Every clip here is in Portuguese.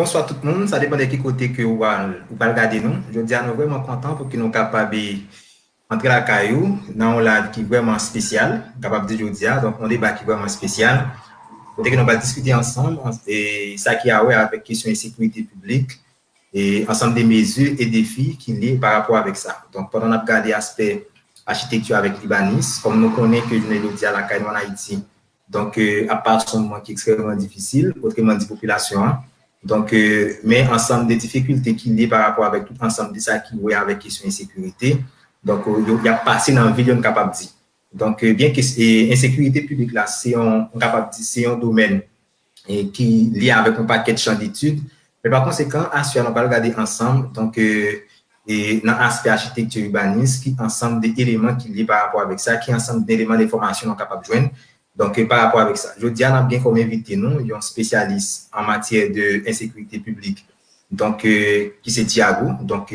bonsoir tout le monde, ça dépend de quel côté que vous va regarder nous. Je dis à nous vraiment content pour que nous capables d'entrer la caillou dans un live qui est vraiment spécial, capable de dire, donc un débat qui est vraiment spécial. Peut-être que nous allons discuter ensemble et ça qui a à voir avec question de sécurité publique et ensemble des mesures et défis qui liés par rapport avec ça. Donc pendant qu'on a regardé l'aspect architecture avec Libanis, comme nous connaissons que je ne dis à la caillou en Haïti, donc à part son moment qui est extrêmement difficile, autrement dit population. Donc, mais ensemble des difficultés qu'il y a par rapport avec tout ensemble de ça qui est avec question de sécurité. Donc, il y a passé dans la vie, on est capable de dire. Donc, bien que l'insécurité publique, là, c'est un domaine qui est lié avec un paquet de champs d'études. Mais par conséquent, on va regarder ensemble, donc, et dans l'aspect architecture urbaniste, qui ensemble des éléments qui liés par rapport avec ça, qui ensemble d'éléments d'information qu'on est capable de joindre. Donc, par rapport avec ça, je dis à bien comme invité, nous, il y a un spécialiste en matière d'insécurité publique, donc, qui c'est Thiago, donc,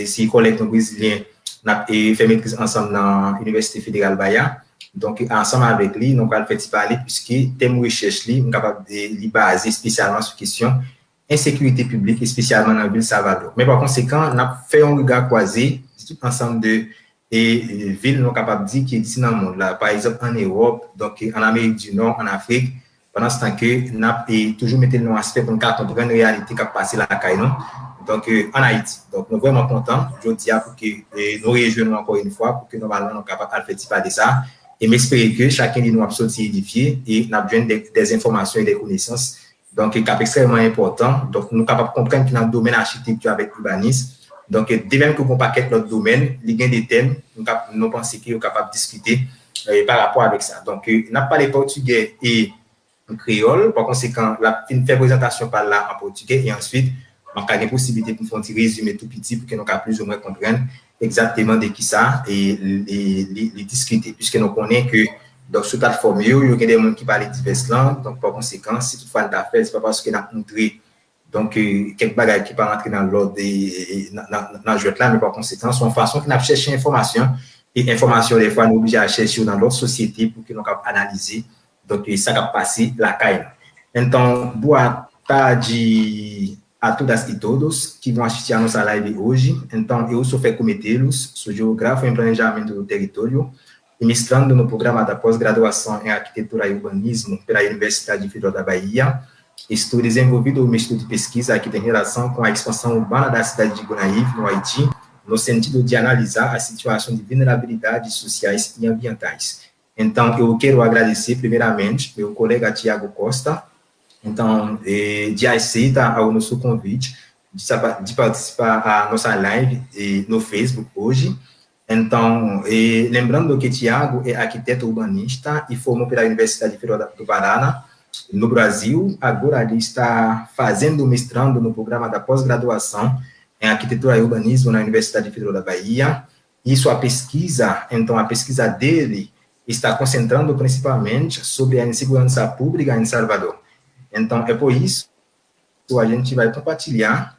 c'est collègue brésilien, on a fait maîtrise ensemble dans l'Université fédérale Bahia, donc, ensemble avec lui, nous allons faire parler, puisque thème de recherche, on est capable de baser spécialement sur la question insécurité publique, et spécialement dans la ville de Salvador. Mais par conséquent, on a fait un regard croisé, tout ensemble de villes non capables de dire qui est dans le monde là, par exemple en Europe, donc en Amérique du Nord, en Afrique, pendant ce temps que nous avons toujours mis nos aspects pour nous comprendre une réalité qui a passé là à nous, donc en Haïti. Donc nous sommes vraiment contents, je dis pour que nous réjouissons encore une fois pour que normalement nous sommes capables de faire de ça et m'espérer que chacun de nous a sorti édifié et nous avons besoin des informations et des connaissances. Donc, c'est extrêmement important. Donc, nous sommes capables de comprendre que dans le domaine architecture avec l'urbanisme, donc, dès même que vous paquet notre domaine, il y a des thèmes, nous pensons qu'ils sont capables de discuter par rapport avec ça. Donc, nous avons parlé portugais et créole. Par conséquent, la fait présentation par là en portugais et ensuite, on a une possibilité pour faire un résumé tout petit pour que nous puissions plus ou moins comprendre exactement de qui ça et les discuter. Puisque nous connaissons que donc, sur la plateforme, il y a des gens qui parlent diverses langues. Donc, par conséquent, si toutefois on a fait, ce n'est pas parce qu'on a montré donc, quelques bagages qui ne peuvent rentrer dans l'ordre dans le jeu là, mais par conséquent, c'est une façon qu'on a cherché information. Et information, des fois, nous obligés à chercher dans l'autre société pour que nous puissions analyser. Donc, ça va passer la caille. Então, boa tarde a todas e todos que vão assistir a nossa live hoje. Então, eu sou Feco Metelos, sou geógrafo em planejamento do território, ministrando no programa da pós-graduação em arquitetura e urbanismo pela Universidade Federal da Bahia. Estou desenvolvendo um estudo de pesquisa que tem relação com a expansão urbana da cidade de Gonaïves, no Haiti, no sentido de analisar a situação de vulnerabilidades sociais e ambientais. Então, eu quero agradecer, primeiramente, meu colega Tiago Costa, então, de aceitar o nosso convite de participar da nossa live no Facebook hoje. Então, lembrando que Tiago é arquiteto urbanista e formou pela Universidade Federal do Paraná, no Brasil. Agora ele está fazendo mestrado no programa da pós-graduação em arquitetura e urbanismo na Universidade Federal da Bahia. E sua pesquisa, então, a pesquisa dele está concentrando principalmente sobre a insegurança pública em Salvador. Então, é por isso que a gente vai compartilhar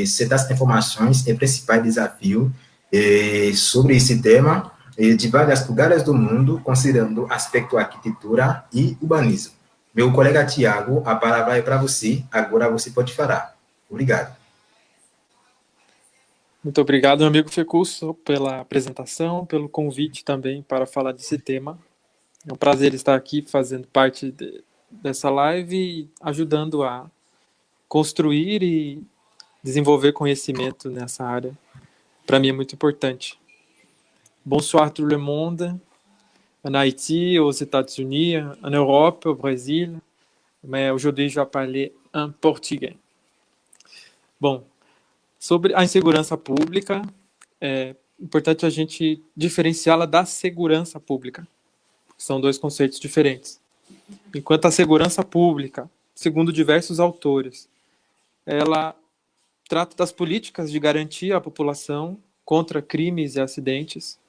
certas informações e principais desafios sobre esse tema de vários lugares do mundo, considerando aspecto arquitetura e urbanismo. Meu colega Tiago, a palavra é para você, agora você pode falar. Obrigado. Muito obrigado, meu amigo Fecuso, pela apresentação, pelo convite também para falar desse tema. É um prazer estar aqui fazendo parte dessa live e ajudando a construir e desenvolver conhecimento nessa área. Para mim é muito importante. Bonsoir tout le monde, en Haïti, aux États-Unis, en Europe, au Brésil, mais aujourd'hui je vais parler en portugais. Bom, sobre a insegurança pública, é importante a gente diferenciá-la da segurança pública. São dois conceitos diferentes. Enquanto a segurança pública, segundo diversos autores, ela trata das políticas de garantir a população contra crimes e acidentes.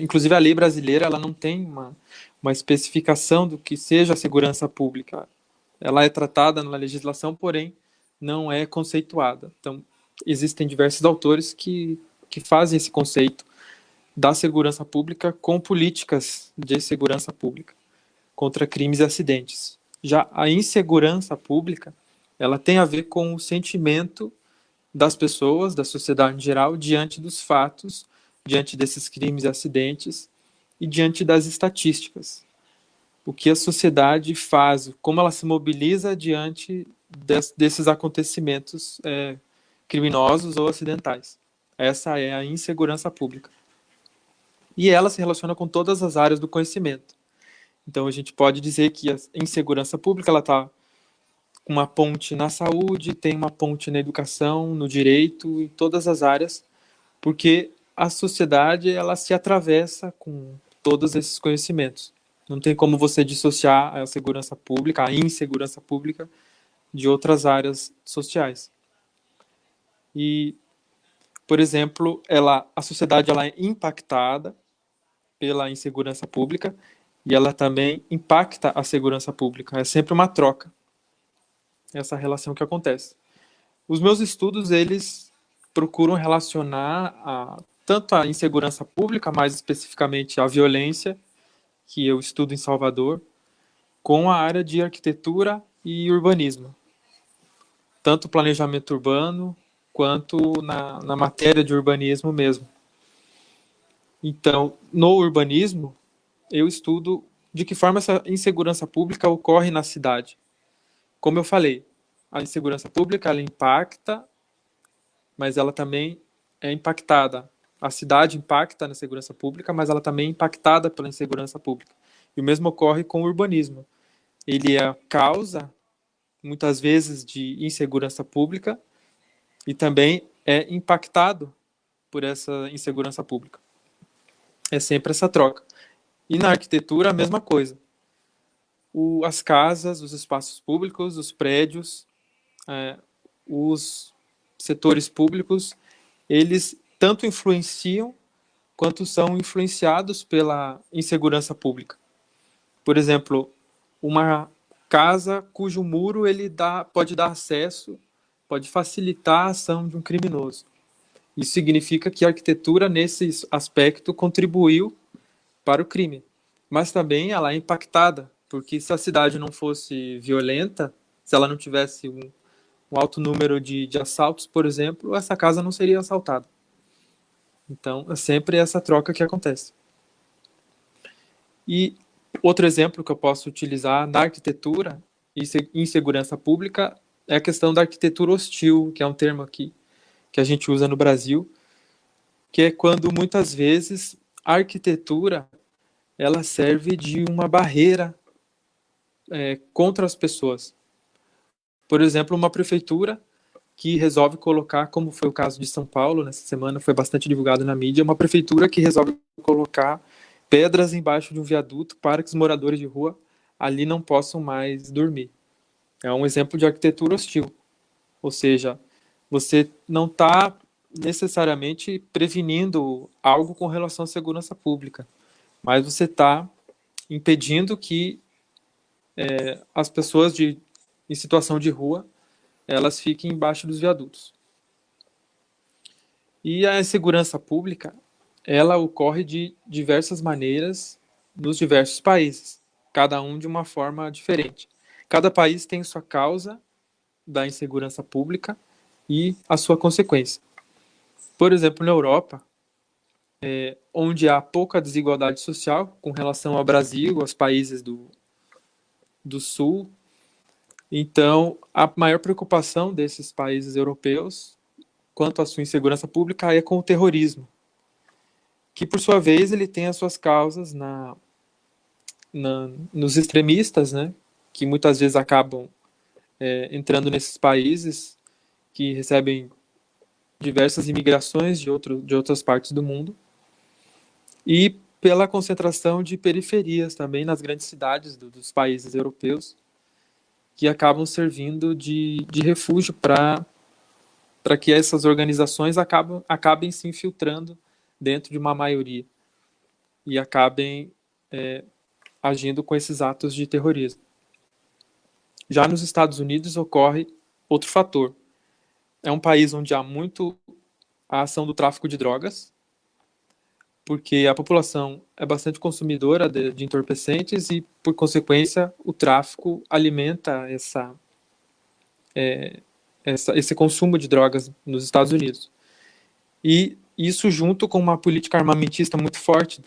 Inclusive, a lei brasileira ela não tem uma especificação do que seja a segurança pública. Ela é tratada na legislação, porém, não é conceituada. Então, existem diversos autores que fazem esse conceito da segurança pública com políticas de segurança pública contra crimes e acidentes. Já a insegurança pública ela tem a ver com o sentimento das pessoas, da sociedade em geral, diante dos fatos, diante desses crimes e acidentes e diante das estatísticas. O que a sociedade faz, como ela se mobiliza diante desses acontecimentos criminosos ou acidentais. Essa é a insegurança pública. E ela se relaciona com todas as áreas do conhecimento. Então, a gente pode dizer que a insegurança pública está com uma ponte na saúde, tem uma ponte na educação, no direito, em todas as áreas, porque a sociedade ela se atravessa com todos esses conhecimentos. Não tem como você dissociar a segurança pública, a insegurança pública, de outras áreas sociais. E, por exemplo, a sociedade ela é impactada pela insegurança pública e ela também impacta a segurança pública. É sempre uma troca, essa relação que acontece. Os meus estudos, eles procuram relacionar tanto a insegurança pública, mais especificamente a violência, que eu estudo em Salvador, com a área de arquitetura e urbanismo. Tanto planejamento urbano, quanto na matéria de urbanismo mesmo. Então, no urbanismo, eu estudo de que forma essa insegurança pública ocorre na cidade. Como eu falei, a insegurança pública ela impacta, mas ela também é impactada. A cidade impacta na segurança pública, mas ela também é impactada pela insegurança pública. E o mesmo ocorre com o urbanismo. Ele é a causa, muitas vezes, de insegurança pública e também é impactado por essa insegurança pública. É sempre essa troca. E na arquitetura, a mesma coisa. As casas, os espaços públicos, os prédios, os setores públicos, eles tanto influenciam quanto são influenciados pela insegurança pública. Por exemplo, uma casa cujo muro pode dar acesso, pode facilitar a ação de um criminoso. Isso significa que a arquitetura, nesse aspecto, contribuiu para o crime. Mas também ela é impactada, porque se a cidade não fosse violenta, se ela não tivesse um alto número de assaltos, por exemplo, essa casa não seria assaltada. Então, é sempre essa troca que acontece. E outro exemplo que eu posso utilizar na arquitetura e insegurança pública é a questão da arquitetura hostil, que é um termo aqui que a gente usa no Brasil, que é quando muitas vezes a arquitetura ela serve de uma barreira contra as pessoas. Por exemplo, uma prefeitura que resolve colocar, como foi o caso de São Paulo, nessa semana foi bastante divulgado na mídia, uma prefeitura que resolve colocar pedras embaixo de um viaduto para que os moradores de rua ali não possam mais dormir. É um exemplo de arquitetura hostil. Ou seja, você não está necessariamente prevenindo algo com relação à segurança pública, mas você está impedindo que as pessoas em situação de rua elas fiquem embaixo dos viadutos. E a insegurança pública ela ocorre de diversas maneiras nos diversos países, cada um de uma forma diferente. Cada país tem sua causa da insegurança pública e a sua consequência. Por exemplo, na Europa, onde há pouca desigualdade social com relação ao Brasil, aos países do Sul, então a maior preocupação desses países europeus quanto à sua insegurança pública é com o terrorismo, que por sua vez ele tem as suas causas nos extremistas, né, que muitas vezes acabam entrando nesses países que recebem diversas imigrações de outras partes do mundo, e pela concentração de periferias também nas grandes cidades dos países europeus, que acabam servindo de refúgio para que essas organizações acabem se infiltrando dentro de uma maioria e acabem agindo com esses atos de terrorismo. Já nos Estados Unidos ocorre outro fator. É um país onde há muito a ação do tráfico de drogas, porque a população é bastante consumidora de entorpecentes e, por consequência, o tráfico alimenta esse consumo de drogas nos Estados Unidos. E isso junto com uma política armamentista muito forte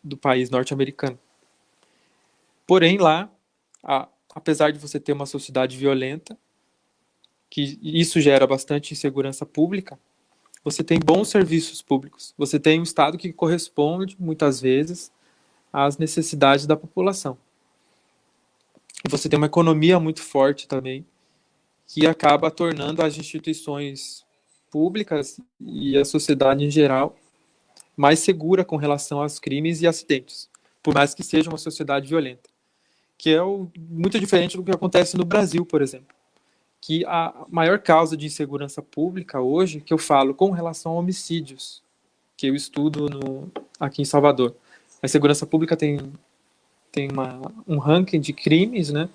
do país norte-americano. Porém, lá, apesar de você ter uma sociedade violenta, que isso gera bastante insegurança pública, você tem bons serviços públicos, você tem um Estado que corresponde, muitas vezes, às necessidades da população. E você tem uma economia muito forte também, que acaba tornando as instituições públicas e a sociedade em geral mais segura com relação aos crimes e acidentes, por mais que seja uma sociedade violenta, que é muito diferente do que acontece no Brasil, por exemplo, que a maior causa de insegurança pública hoje, que eu falo com relação a homicídios, que eu estudo aqui em Salvador. A insegurança pública tem um ranking de crimes, né?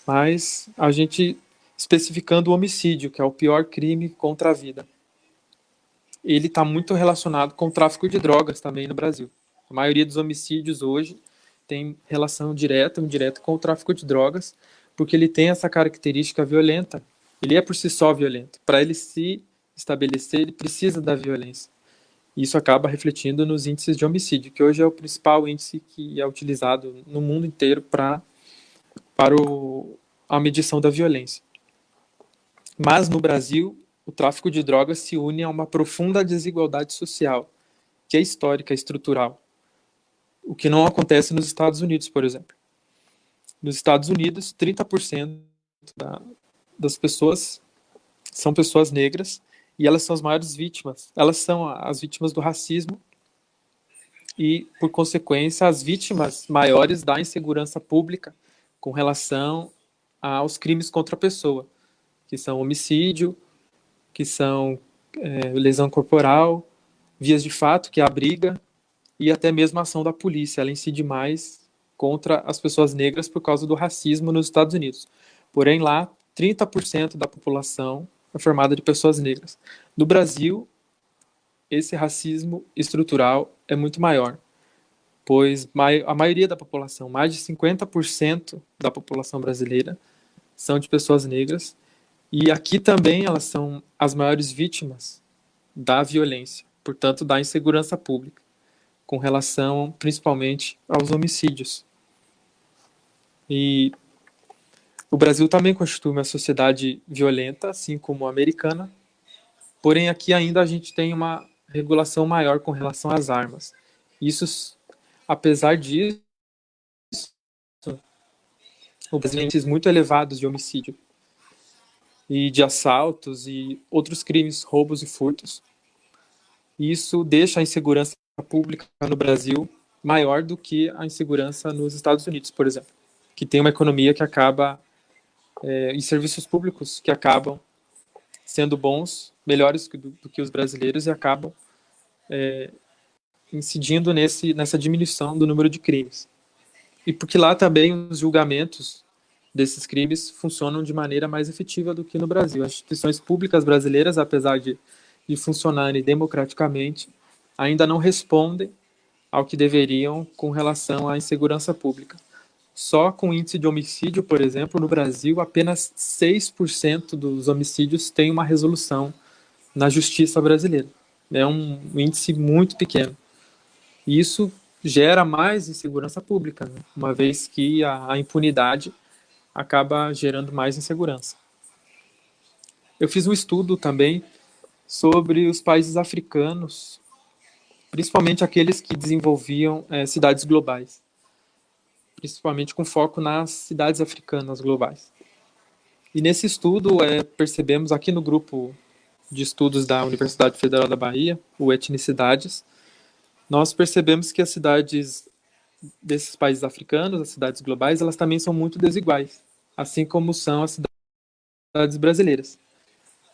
Mas a gente especificando o homicídio, que é o pior crime contra a vida. Ele está muito relacionado com o tráfico de drogas também no Brasil. A maioria dos homicídios hoje tem relação direta ou indireta com o tráfico de drogas, porque ele tem essa característica violenta. Ele é por si só violento. Para ele se estabelecer, ele precisa da violência. Isso acaba refletindo nos índices de homicídio, que hoje é o principal índice que é utilizado no mundo inteiro para a medição da violência. Mas no Brasil, o tráfico de drogas se une a uma profunda desigualdade social, que é histórica, estrutural. O que não acontece nos Estados Unidos, por exemplo. Nos Estados Unidos, 30% das pessoas são pessoas negras e elas são as maiores vítimas. Elas são as vítimas do racismo e, por consequência, as vítimas maiores da insegurança pública com relação aos crimes contra a pessoa, que são homicídio, que são lesão corporal, vias de fato, que é a briga, e até mesmo a ação da polícia. Ela incide mais contra as pessoas negras por causa do racismo nos Estados Unidos. Porém, lá, 30% da população é formada de pessoas negras. No Brasil, esse racismo estrutural é muito maior, pois a maioria da população, mais de 50% da população brasileira, são de pessoas negras, e aqui também elas são as maiores vítimas da violência, portanto, da insegurança pública, com relação principalmente aos homicídios. E o Brasil também constitui uma sociedade violenta, assim como a americana, porém aqui ainda a gente tem uma regulação maior com relação às armas. Isso, apesar disso, o Brasil tem índices muito elevados de homicídio e de assaltos e outros crimes, roubos e furtos. Isso deixa a insegurança pública no Brasil maior do que a insegurança nos Estados Unidos, por exemplo, que tem uma economia que acaba e serviços públicos que acabam sendo bons, melhores do que os brasileiros, e acabam incidindo nessa diminuição do número de crimes. E porque lá também os julgamentos desses crimes funcionam de maneira mais efetiva do que no Brasil. As instituições públicas brasileiras, apesar de funcionarem democraticamente, ainda não respondem ao que deveriam com relação à insegurança pública. Só com o índice de homicídio, por exemplo, no Brasil, apenas 6% dos homicídios têm uma resolução na justiça brasileira. É um índice muito pequeno. E isso gera mais insegurança pública, né? Uma vez que a impunidade acaba gerando mais insegurança. Eu fiz um estudo também sobre os países africanos, principalmente aqueles que desenvolviam cidades globais, principalmente com foco nas cidades africanas globais. E nesse estudo percebemos aqui no grupo de estudos da Universidade Federal da Bahia, o Etnicidades, nós percebemos que as cidades desses países africanos, as cidades globais, elas também são muito desiguais, assim como são as cidades brasileiras,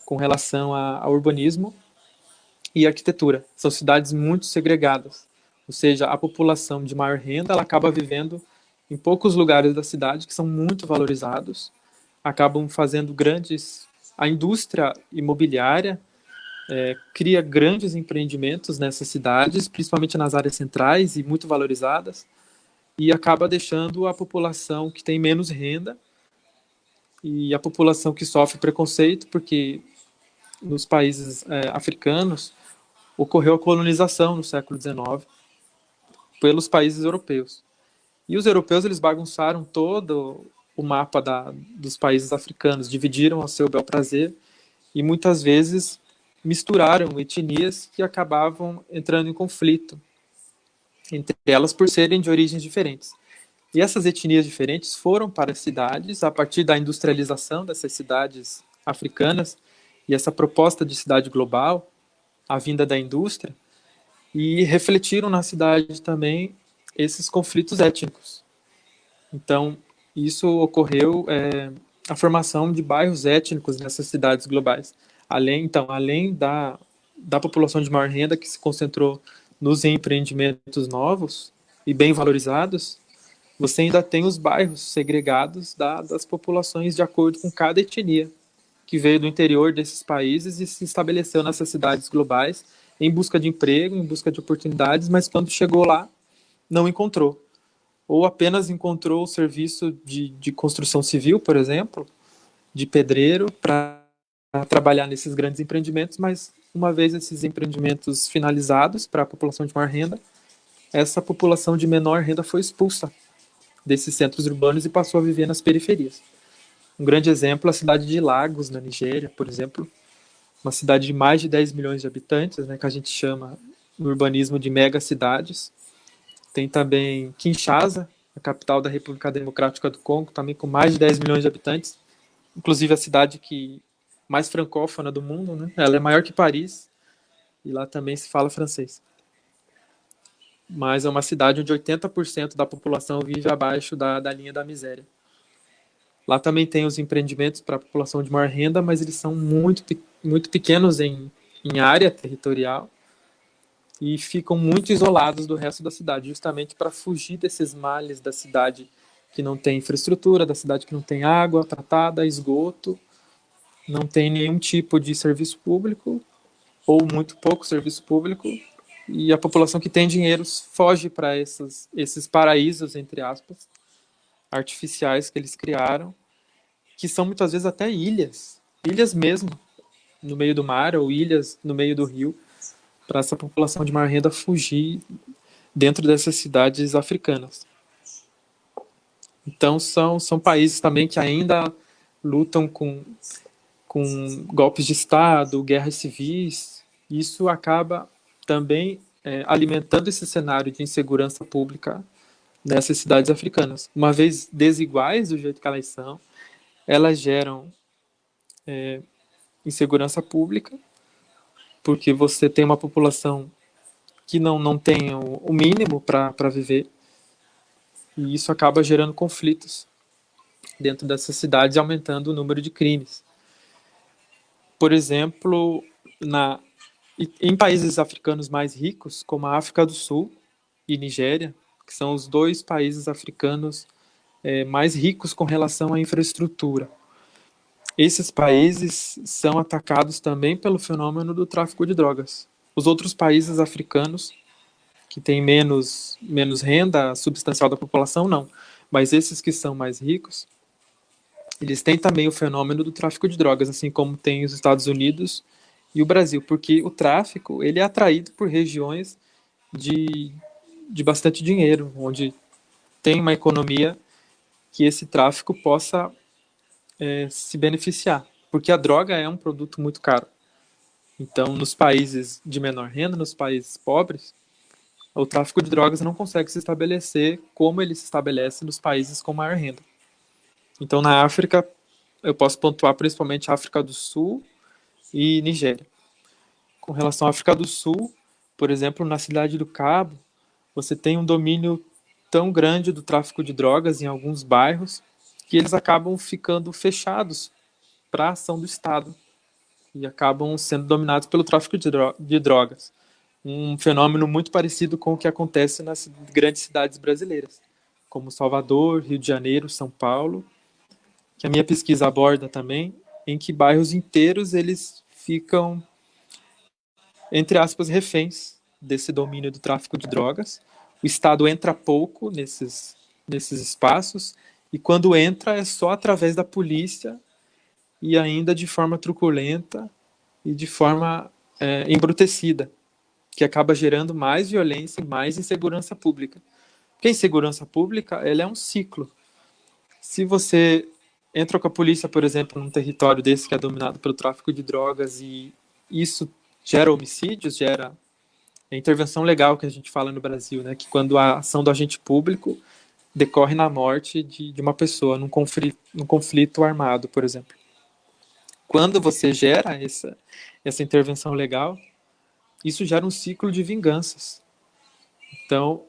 com relação ao urbanismo e arquitetura. São cidades muito segregadas, ou seja, a população de maior renda ela acaba vivendo em poucos lugares da cidade que são muito valorizados, acabam fazendo a indústria imobiliária cria grandes empreendimentos nessas cidades, principalmente nas áreas centrais e muito valorizadas, e acaba deixando a população que tem menos renda e a população que sofre preconceito, porque nos países africanos ocorreu a colonização no século XIX pelos países europeus. E os europeus eles bagunçaram todo o mapa dos países africanos, dividiram a seu bel prazer e muitas vezes misturaram etnias que acabavam entrando em conflito entre elas por serem de origens diferentes. E essas etnias diferentes foram para as cidades a partir da industrialização dessas cidades africanas e essa proposta de cidade global, a vinda da indústria, e refletiram na cidade também esses conflitos étnicos. Então, isso ocorreu a formação de bairros étnicos nessas cidades globais. Além da população de maior renda que se concentrou nos empreendimentos novos e bem valorizados, você ainda tem os bairros segregados das populações de acordo com cada etnia que veio do interior desses países e se estabeleceu nessas cidades globais em busca de emprego, em busca de oportunidades, mas quando chegou lá, não encontrou. Ou apenas encontrou o serviço de construção civil, por exemplo, de pedreiro, para trabalhar nesses grandes empreendimentos, mas uma vez esses empreendimentos finalizados para a população de maior renda, essa população de menor renda foi expulsa desses centros urbanos e passou a viver nas periferias. Um grande exemplo é a cidade de Lagos, na Nigéria, por exemplo, uma cidade de mais de 10 milhões de habitantes, né, que a gente chama no urbanismo de megacidades. Tem também Kinshasa, a capital da República Democrática do Congo, também com mais de 10 milhões de habitantes, inclusive a cidade mais francófona do mundo, né? Ela é maior que Paris e lá também se fala francês. Mas é uma cidade onde 80% da população vive abaixo da linha da miséria. Lá também tem os empreendimentos para a população de maior renda, mas eles são muito, muito pequenos em área territorial e ficam muito isolados do resto da cidade, justamente para fugir desses males da cidade que não tem infraestrutura, da cidade que não tem água tratada, esgoto, não tem nenhum tipo de serviço público ou muito pouco serviço público, e a população que tem dinheiro foge para esses paraísos, entre aspas, artificiais que eles criaram, que são muitas vezes até ilhas mesmo, no meio do mar, ou ilhas no meio do rio, para essa população de maior renda fugir dentro dessas cidades africanas. Então, são países também que ainda lutam com golpes de Estado, guerras civis. Isso acaba também alimentando esse cenário de insegurança pública nessas cidades africanas. Uma vez desiguais do jeito que elas são, elas geram insegurança pública, porque você tem uma população que não tem o mínimo para viver, e isso acaba gerando conflitos dentro dessas cidades, aumentando o número de crimes. Por exemplo, em países africanos mais ricos, como a África do Sul e Nigéria, que são os dois países africanos mais ricos com relação à infraestrutura, esses países são atacados também pelo fenômeno do tráfico de drogas. Os outros países africanos, que têm menos renda substancial da população, não. Mas esses que são mais ricos, eles têm também o fenômeno do tráfico de drogas, assim como tem os Estados Unidos e o Brasil, porque o tráfico ele é atraído por regiões de bastante dinheiro, onde tem uma economia que esse tráfico possa se beneficiar, porque a droga é um produto muito caro. Então, nos países de menor renda, nos países pobres, o tráfico de drogas não consegue se estabelecer como ele se estabelece nos países com maior renda. Então, na África, eu posso pontuar principalmente a África do Sul e Nigéria. Com relação à África do Sul, por exemplo, na cidade do Cabo, você tem um domínio tão grande do tráfico de drogas em alguns bairros que eles acabam ficando fechados para a ação do Estado e acabam sendo dominados pelo tráfico de drogas. Um fenômeno muito parecido com o que acontece nas grandes cidades brasileiras, como Salvador, Rio de Janeiro, São Paulo, que a minha pesquisa aborda também, em que bairros inteiros eles ficam, entre aspas, reféns desse domínio do tráfico de drogas. O Estado entra pouco nesses espaços e quando entra é só através da polícia e ainda de forma truculenta e de forma embrutecida, que acaba gerando mais violência e mais insegurança pública. Porque a insegurança pública, ela é um ciclo. Se você entra com a polícia, por exemplo, num território desse que é dominado pelo tráfico de drogas e isso gera homicídios, gera a intervenção legal que a gente fala no Brasil, né? Que quando a ação do agente público decorre na morte de uma pessoa, num conflito armado, por exemplo. Quando você gera essa intervenção legal, isso gera um ciclo de vinganças. Então,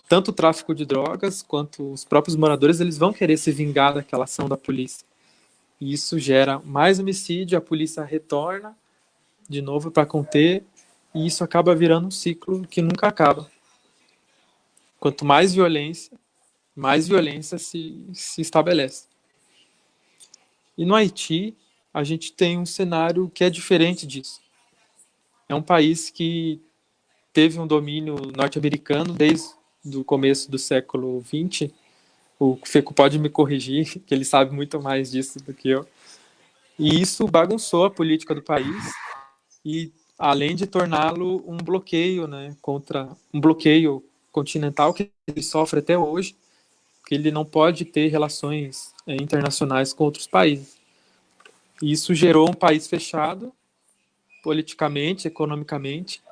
tanto o tráfico de drogas quanto os próprios moradores, eles vão querer se vingar daquela ação da polícia. E isso gera mais homicídio, a polícia retorna de novo para conter, e isso acaba virando um ciclo que nunca acaba. Quanto mais violência se estabelece. E no Haiti, a gente tem um cenário que é diferente disso. É um país que teve um domínio norte-americano desde o começo do século XX. O Feco pode me corrigir, que ele sabe muito mais disso do que eu. E isso bagunçou a política do país e, além de torná-lo um bloqueio, né, contra um bloqueio continental que ele sofre até hoje, que ele não pode ter relações internacionais com outros países. E isso gerou um país fechado, politicamente, economicamente,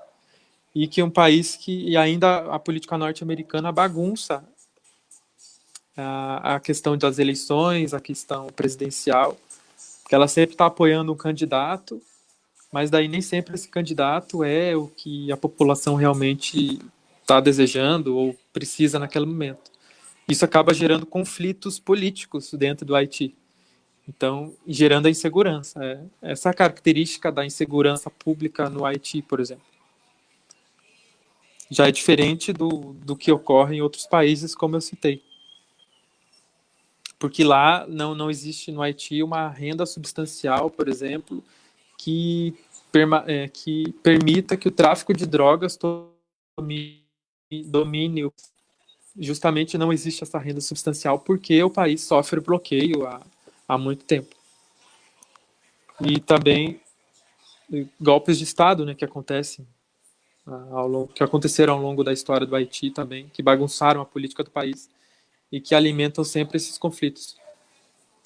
e que um país que ainda a política norte-americana bagunça a questão das eleições, a questão presidencial, que ela sempre está apoiando um candidato, mas daí nem sempre esse candidato é o que a população realmente está desejando ou precisa naquele momento. Isso acaba gerando conflitos políticos dentro do Haiti. Então, gerando a insegurança. Essa é a característica da insegurança pública no Haiti, por exemplo. Já é diferente do que ocorre em outros países, como eu citei. Porque lá não existe no Haiti uma renda substancial, por exemplo, que permita que o tráfico de drogas domine. Justamente não existe essa renda substancial porque o país sofre bloqueio há muito tempo. E também golpes de Estado, né, que acontecem que aconteceram ao longo da história do Haiti também, que bagunçaram a política do país e que alimentam sempre esses conflitos.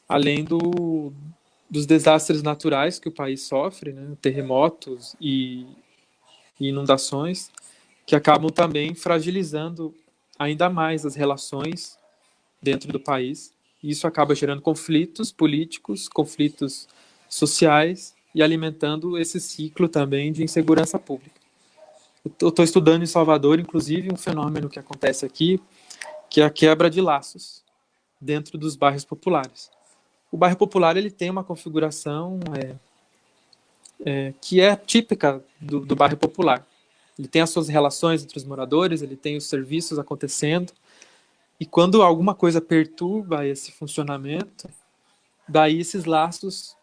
Além dos desastres naturais que o país sofre, né, terremotos e inundações, que acabam também fragilizando ainda mais as relações dentro do país. E isso acaba gerando conflitos políticos, conflitos sociais e alimentando esse ciclo também de insegurança pública. Eu estou estudando em Salvador, inclusive, um fenômeno que acontece aqui, que é a quebra de laços dentro dos bairros populares. O bairro popular ele tem uma configuração que é típica do bairro popular. Ele tem as suas relações entre os moradores, ele tem os serviços acontecendo, e quando alguma coisa perturba esse funcionamento, daí esses laços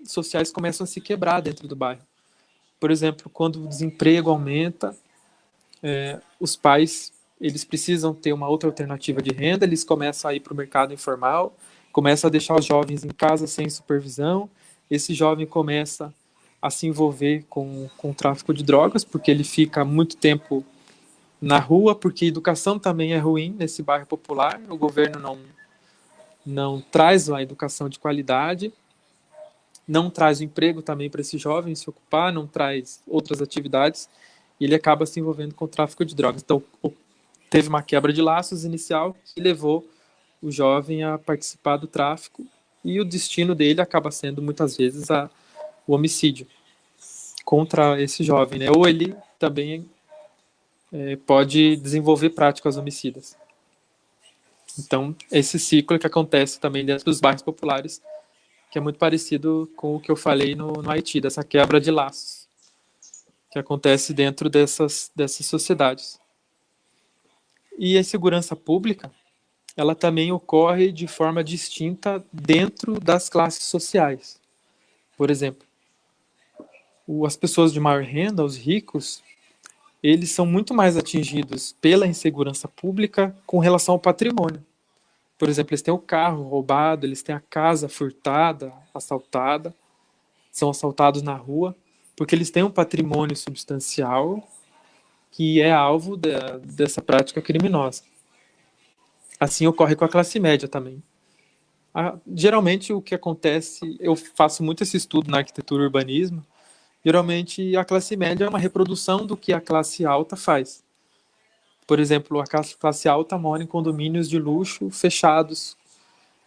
sociais começam a se quebrar dentro do bairro. Por exemplo, quando o desemprego aumenta, os pais eles precisam ter uma outra alternativa de renda, eles começam a ir para o mercado informal, começam a deixar os jovens em casa sem supervisão, esse jovem começa a se envolver com o tráfico de drogas, porque ele fica muito tempo na rua, porque a educação também é ruim nesse bairro popular, o governo não traz uma educação de qualidade, não traz o emprego também para esse jovem se ocupar, não traz outras atividades, e ele acaba se envolvendo com o tráfico de drogas. Então, teve uma quebra de laços inicial que levou o jovem a participar do tráfico, e o destino dele acaba sendo, muitas vezes, o homicídio contra esse jovem, né? Ou ele também pode desenvolver práticas homicidas. Então, esse ciclo que acontece também dentro dos bairros populares, que é muito parecido com o que eu falei no Haiti, dessa quebra de laços que acontece dentro dessas sociedades. E a insegurança pública, ela também ocorre de forma distinta dentro das classes sociais. Por exemplo, as pessoas de maior renda, os ricos, eles são muito mais atingidos pela insegurança pública com relação ao patrimônio. Por exemplo, eles têm o carro roubado, eles têm a casa furtada, assaltada, são assaltados na rua, porque eles têm um patrimônio substancial que é alvo dessa prática criminosa. Assim ocorre com a classe média também. Geralmente o que acontece, eu faço muito esse estudo na arquitetura e urbanismo, geralmente a classe média é uma reprodução do que a classe alta faz. Por exemplo, a classe alta mora em condomínios de luxo fechados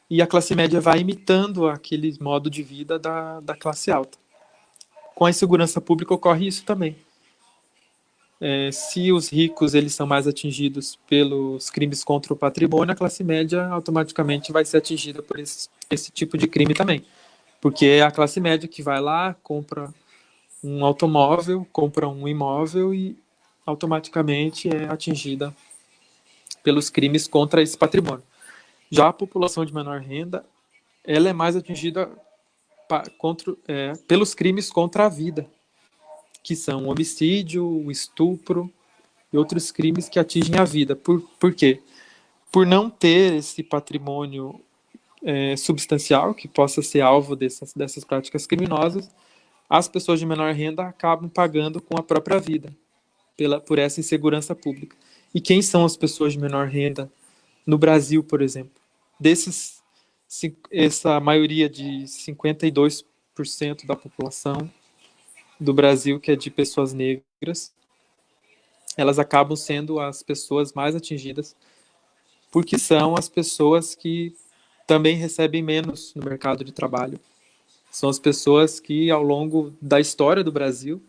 e a classe média vai imitando aquele modo de vida da classe alta. Com a insegurança pública ocorre isso também. Se os ricos eles são mais atingidos pelos crimes contra o patrimônio, a classe média automaticamente vai ser atingida por esse tipo de crime também. Porque é a classe média que vai lá, compra um automóvel, compra um imóvel e automaticamente é atingida pelos crimes contra esse patrimônio. Já a população de menor renda, ela é mais atingida pelos crimes contra a vida, que são o homicídio, o estupro e outros crimes que atingem a vida. Por quê? Por não ter esse patrimônio substancial que possa ser alvo dessas práticas criminosas, as pessoas de menor renda acabam pagando com a própria vida por essa insegurança pública. E quem são as pessoas de menor renda no Brasil, por exemplo? Essa maioria de 52% da população do Brasil, que é de pessoas negras, elas acabam sendo as pessoas mais atingidas, porque são as pessoas que também recebem menos no mercado de trabalho. São as pessoas que, ao longo da história do Brasil,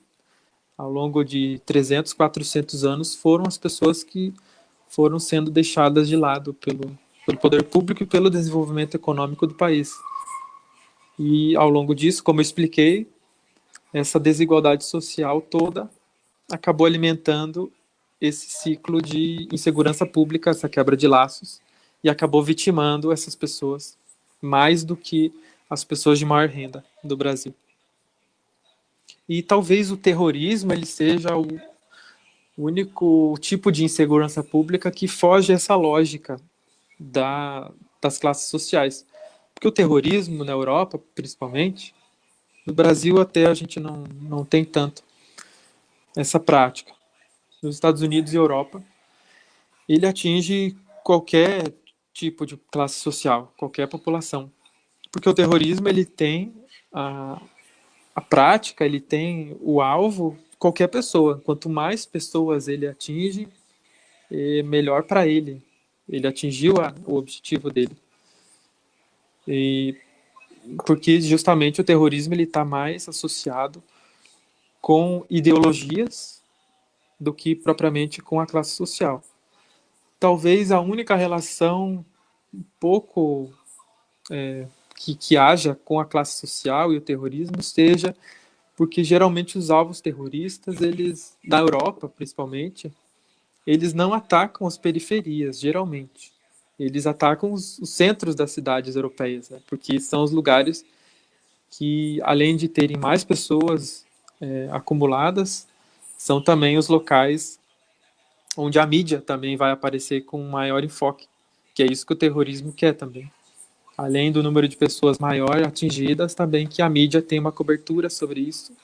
ao longo de 300, 400 anos, foram as pessoas que foram sendo deixadas de lado pelo poder público e pelo desenvolvimento econômico do país. E, ao longo disso, como eu expliquei, essa desigualdade social toda acabou alimentando esse ciclo de insegurança pública, essa quebra de laços, e acabou vitimando essas pessoas mais do que as pessoas de maior renda do Brasil. E talvez o terrorismo ele seja o único tipo de insegurança pública que foge essa lógica das classes sociais. Porque o terrorismo na Europa, principalmente, no Brasil até a gente não tem tanto essa prática. Nos Estados Unidos e Europa, ele atinge qualquer tipo de classe social, qualquer população. Porque o terrorismo ele tem a prática, ele tem o alvo qualquer pessoa. Quanto mais pessoas ele atinge, melhor para ele. Ele atingiu o objetivo dele. Porque justamente o terrorismo ele está mais associado com ideologias do que propriamente com a classe social. Talvez a única relação um pouco que haja com a classe social e o terrorismo seja porque geralmente os alvos terroristas, eles, na Europa principalmente, eles não atacam as periferias, geralmente. Eles atacam os centros das cidades europeias, né? Porque são os lugares que, além de terem mais pessoas acumuladas, são também os locais onde a mídia também vai aparecer com maior enfoque, que é isso que o terrorismo quer também. Além do número de pessoas maior atingidas, também que a mídia tenha uma cobertura sobre isso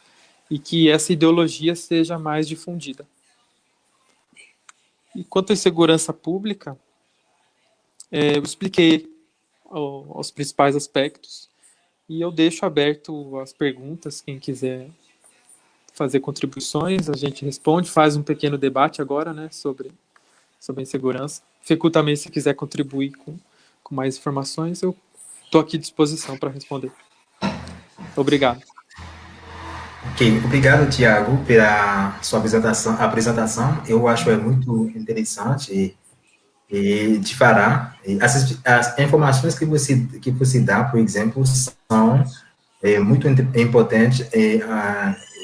e que essa ideologia seja mais difundida. E quanto à insegurança pública, eu expliquei os principais aspectos e eu deixo aberto as perguntas, quem quiser fazer contribuições, a gente responde, faz um pequeno debate agora, né, sobre a insegurança. Fecu também, se quiser contribuir com mais informações, eu estou aqui à disposição para responder. Obrigado. Ok, obrigado, Tiago, pela sua apresentação. Eu acho muito interessante e te fará. As informações que você dá, por exemplo, são muito importantes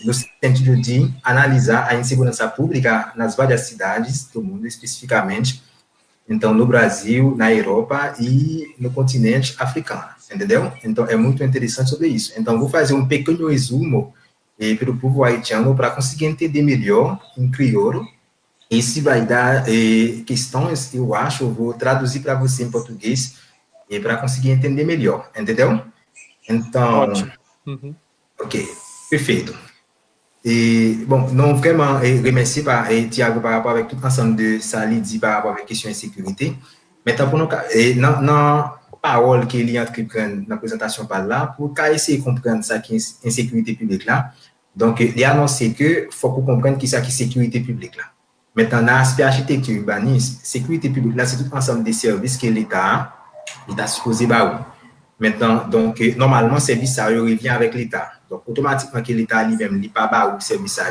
no sentido de analisar a insegurança pública nas várias cidades do mundo, especificamente, então, no Brasil, na Europa e no continente africano, entendeu? Então, é muito interessante sobre isso. Então, vou fazer um pequeno resumo para o povo haitiano para conseguir entender melhor em crioulo. E se vai dar questões, eu acho, eu vou traduzir para você em português e para conseguir entender melhor, entendeu? Então, Ótimo. Uhum. ok, perfeito. Et bon, non, vraiment, remercie Thiago par rapport avec tout ensemble de ça, dit par rapport avec question de sécurité. Maintenant, pour nous, dans parole qu'il y a dans la présentation par là, pour essayer de comprendre ça qui est insécurité publique là, donc, il a annoncé que faut qu'on comprenne qui ça qui est sécurité publique là. Maintenant, dans l'aspect architecture urbanisme, sécurité publique là, c'est tout ensemble des services que l'État supposé bah. Maintenant, donc, normalement, service ça revient avec l'État. Donc, automatiquement, que l'État lui-même n'est pas bas ou service ça.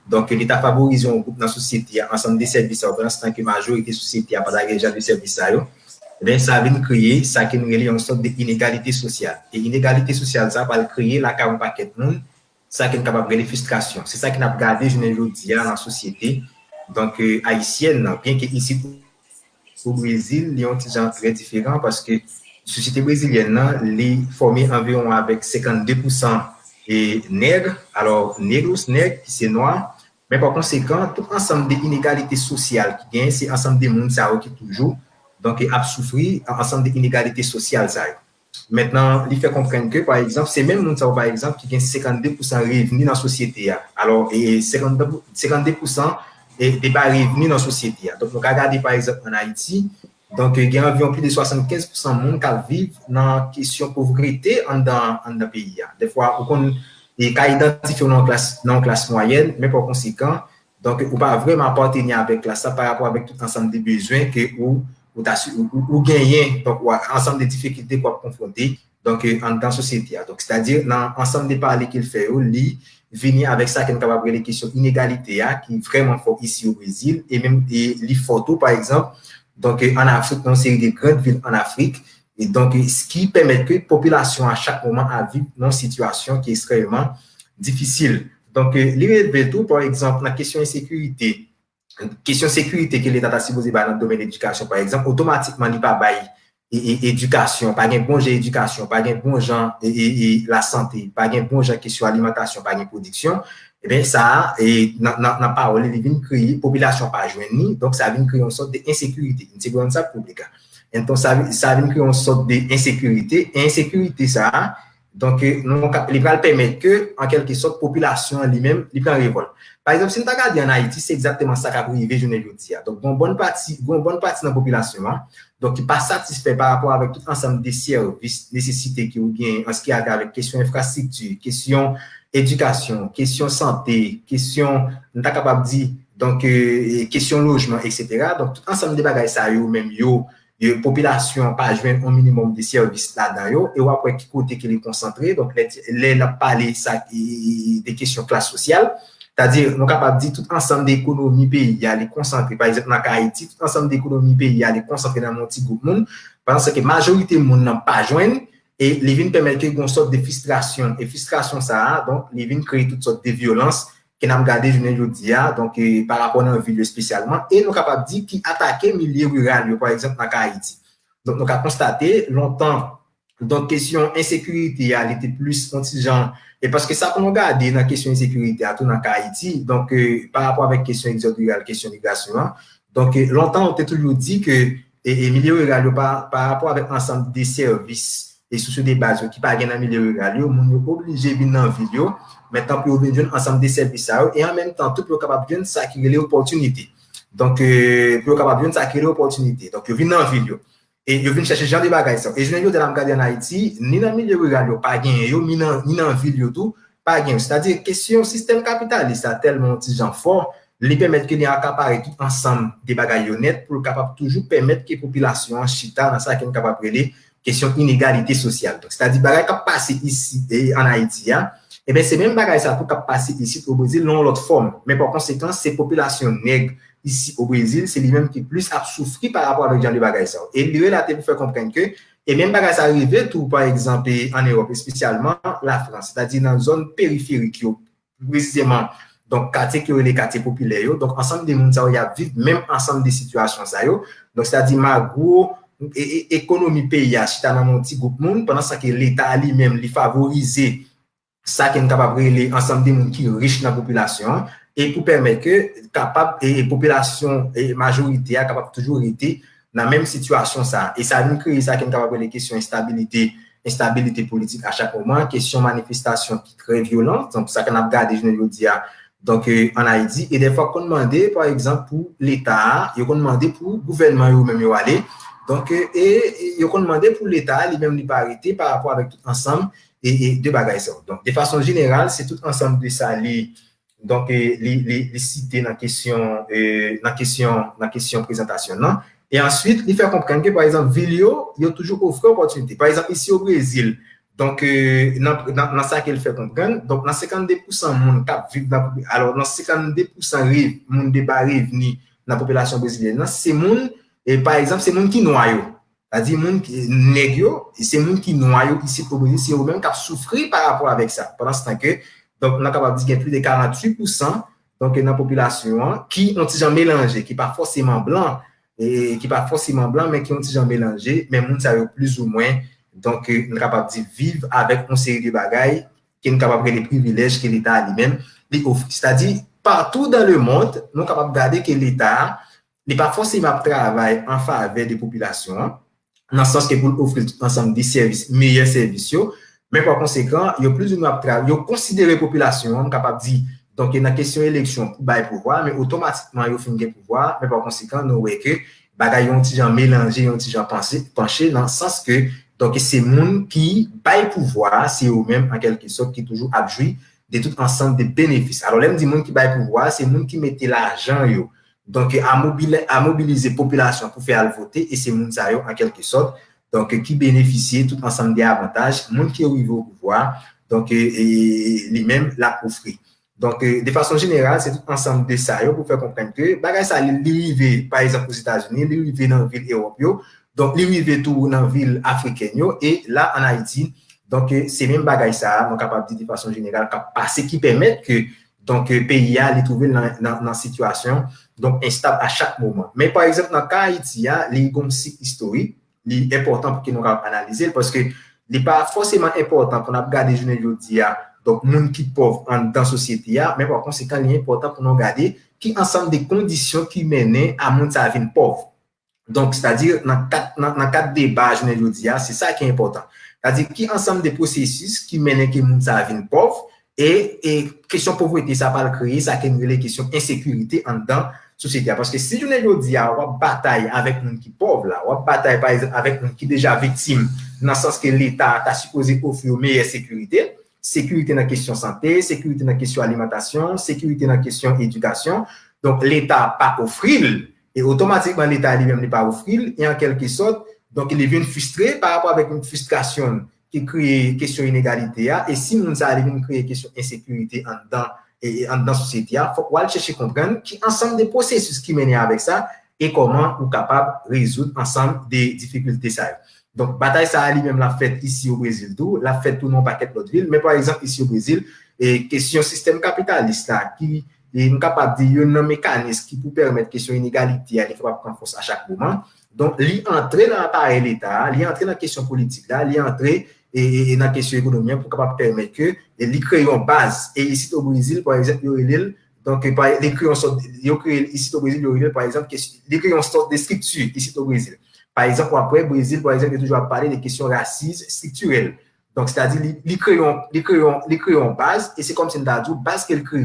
Donc, l'État favorise un groupe dans la société, ensemble des services, pendant que la majorité de la société n'a pas déjà de services ça. Bien, ça vient créer ça qui nous relie une sorte d'inégalité sociale. Et l'inégalité sociale, ça va créer la un paquet de monde, ça qui est capable de frustration. C'est ça qui n'a pas gardé, je ne dis dans la société. Donc, haïtienne, bien que ici, au Brésil, il y a un petit genre très différent parce que la société brésilienne est formée environ avec 52% et nègres, alors nègres, qui c'est noir, mais par conséquent, tout ensemble des inégalités sociales qui gagnent, c'est ensemble des mondes qui toujours, donc a souffert ensemble des inégalités sociales. Ça. Maintenant, il fait comprendre que, par exemple, c'est même monde par exemple, qui gagne 52% revenus dans la société. Alors, et 52% et des revenus dans la société. Donc, on regarde par exemple en Haïti, donc il y a environ plus de 75% de monde qui vivent dans la question de pauvreté dans le pays. Des fois, on identifie dans la classe moyenne, mais par conséquent, donc, on ne peut pas vraiment appartenir avec la ça par rapport avec tout ensemble des besoins que ou gagner donc ensemble des difficultés qu'on confronter donc dans la société. Donc, c'est-à-dire, dans l'ensemble des parler qu'il fait, il venir avec ça qui est capable de les questions d'inégalité qui est vraiment fort ici au Brésil et même les photos par exemple donc en Afrique dans une série de grandes villes en Afrique et donc ce qui permet que la population à chaque moment à vivre dans une situation qui est extrêmement difficile. Donc les tout par exemple la question de sécurité que l'État a supposé dans le domaine de l'éducation par exemple automatiquement il pas bail et éducation, pas un bon genre éducation, pas un bon genre et la santé, pas un bon genre question alimentation, pas une production, et bien ça, et dans parole, il vient créer population pas joindre, donc ça vient créer une sorte d'insécurité, une sécurité publique. Et donc ça vient créer une sorte d'insécurité, et insécurité ça, donc il va permettre que, en quelque sorte, population lui-même, il prend révolte. Par exemple, si nous regardons en Haïti, c'est exactement ça qui a arrivé, je ne le dis. Donc, une bonne partie de la population, donc, qui n'est pas satisfait par rapport avec tout ensemble des services, nécessités qui ont bien en ce qui a avec question infrastructure, question éducation, question santé, question, nous sommes capables de dire, donc, question logement, etc. Donc, tout ensemble des bagages, ça, même, population pas joindre un minimum de services là-dedans, et après, qui côté qui est concentré, donc, les parler ça, des questions classe sociale. C'est-à-dire, nous sommes capables de dire tout ensemble d'économies pays à les concentrer. Par exemple, dans Haïti, tout ensemble d'économies pays à les concentrer dans mon petit groupe monde, parce que la majorité du monde n'a pas joint et les vignes permettent qu'il y ait une sorte de frustration. Et frustration, ça, donc, les vignes créent toutes sortes de violences que nous avons gardées, je ne dis pas, donc, par rapport à une ville spécialement. Et nous sommes capables de dire qu'ils attaquent le milieu rural, par exemple, dans Haïti. Donc, nous avons constaté longtemps, donc, question insécurité, elle était plus contingent. Et parce que ça, qu'on regarde dans la question de sécurité à tout dans Haïti, donc par rapport avec la question exode-rurale, question migration, donc longtemps, on a toujours dit que les milieux rural, par rapport avec l'ensemble des services et sociaux des bases qui parlent dans le milieu rural, on est obligé de venir dans la ville, maintenant pour venir ensemble des services et en même temps, tout pour capable de s'acquérir les opportunités. Donc, pour capable de s'acquérir les opportunités. Donc, ils viennent dans la ville. Et ils viennent chercher ce genre de bagages. Et je ne dis pas que en Haïti, ni dans le milieu rural, pas gagné, ni dans la ville, pas gagné. C'est-à-dire, question système capitaliste, a tellement de gens forts, les permettre qu'ils accaparent tout ensemble des bagages honnêtes pour capable toujours permettre que la population en chita dans ça qui est capable de question inégalité sociale. C'est-à-dire, bagages qui passent ici en Haïti, et bien, c'est même bagages ça pour passer ici au Brésil, non l'autre forme. Mais par conséquent, ces populations nègres ici au Brésil, c'est lui-même qui plus a souffert par rapport avec les bagages. Et lui, là, pour faire comprendre que, et même bagages arrivé, tout par exemple en Europe, et spécialement la France, c'est-à-dire dans une zone périphérique, précisément, donc quartier qui est les quartiers populaires, donc ensemble des gens qui vivent même ensemble des situations, ça, donc c'est-à-dire, ma gros économie pays, si tu as un petit groupe monde, pendant ça que l'État lui-même, lui favoriser ça qui est capable de les ensemble des gens qui sont riches dans la population, et pour permettre que capable et population et majorité a capable toujours été dans la même situation ça. Et ça nous crée ça qui est capable de questions instabilité politique à chaque moment, question manifestation qui est très violente. Donc, ça qu'on a regardé, je ne dis donc en Haïti. Et des fois, qu'on demandait, par exemple, pour l'État, ils ont demandé pour le gouvernement eux-mêmes aller. Donc, et ils ont demandé pour l'État, lui-même, pas arrêter par rapport avec tout ensemble et de bagages. Donc, de façon générale, c'est tout ensemble de ça, donc, les citer dans la question présentation, non? Et ensuite, il fait comprendre que, par exemple, Vilio, il y a toujours offert opportunité. Par exemple, ici au Brésil, donc, dans ça qu'il fait comprendre, donc, dans 52% de monde qui vivent alors, dans 52% rive, monde de bas revenu dans la population brésilienne, c'est monde, et par exemple, c'est monde qui noyau. C'est-à-dire, monde qui négio, c'est monde qui noyau ici au Brésil, c'est eux-mêmes qui souffert par rapport avec ça. Pendant ce temps que, donc, on a capable de dire qu'il y a plus de 48% donc, dans la population qui ont déjà mélangé, qui pas forcément blanc, et qui pas forcément blanc, mais qui ont déjà mélangé, mais moun ça plus ou moins, donc, on est capable de vivre avec une série de bagailles qui est capable de les privilèges que l'État lui-même lui offre. C'est-à-dire, partout dans le monde, nous sommes capables de regarder que l'État n'est pas forcément travail en faveur des populations, dans le sens que pour offrir tout ensemble des services, meilleurs services, mais par conséquent, il y a plus ou moins il y a considéré la population capable de dire, donc il y a une question d'élection pour bailler pouvoir, mais automatiquement, il y a fin de pouvoir, mais par conséquent, nous voyons que bagaille ont déjà mélangé, ont déjà penché dans le sens que donc c'est monde qui baille pouvoir, c'est eux-mêmes en quelque sorte qui toujours abjoui de tout ensemble de bénéfices. Alors là, me dit monde qui baille pouvoir, c'est monde qui mettait l'argent yo. Donc à mobiliser population pour faire voter et c'est monde ça yo en quelque sorte donc qui bénéficient tout ensemble des avantages, monde qui arrive au pouvoir, donc lui-même l'a offert. Donc de façon générale, c'est tout ensemble de ça pour faire comprendre que bagay ça l'arrivé par exemple aux États-Unis, l'arrivé dans ville européenne, donc l'arrivé tout dans ville africaine et là en Haïti, donc c'est même bagay ça, on capable de dire de façon générale passer qui permet que donc pays a les trouver dans situation donc instable à chaque moment. Mais par exemple dans cas Haïti, il y a les cycle historique est important pour que nous analyser parce que n'est pas forcément important pour nous regarder les journées aujourd'hui donc monde qui pauvre dans la société mais par conséquent il est important pour nous regarder qui ensemble des conditions qui mènent à monde ça vie pauvre. Donc c'est-à-dire dans quatre débats journée aujourd'hui c'est ça qui est important. C'est-à-dire qui ensemble des processus qui mènent que monde ça vie pauvre et question pauvreté ça va le créer ça qui les questions insécurité en dedans société parce que si je ne dis pas on bataille avec monde qui pauvre là on bataille par exemple avec monde qui déjà victime dans le sens que l'État a supposé offrir meilleure sécurité dans la question santé, sécurité dans la question alimentation, sécurité dans la question éducation. Donc l'État pas offrir et automatiquement l'État lui-même n'est pas offrir et en quelque sorte donc il vient frustré par rapport avec une frustration qui crée question inégalité et si nous allons créer question insécurité en dedans et en dans société, il faut aller chercher comprendre qui ensemble des processus qui mènent avec ça et comment on est capable de résoudre ensemble des difficultés ça. Donc bataille ça lui-même l'a fait ici au Brésil tout, l'a fait tout non paquet d'autres villes, mais par exemple ici au Brésil et question système capitaliste là qui est capable de dire un mécanisme qui peut permettre question inégalité à frapper en force à chaque moment. Donc lui entrer dans l'appareil l'État, lui entrer dans la question politique là, lui entrer et dans la question économique pour capable permettre que les créer une base et ici au Brésil par exemple donc les créer ici au Brésil par exemple les créer une sorte de structure ici au Brésil par exemple après Brésil par exemple il toujours parler des questions racistes structurelles donc c'est-à-dire les créer une base et c'est comme si on dit base qu'elle crée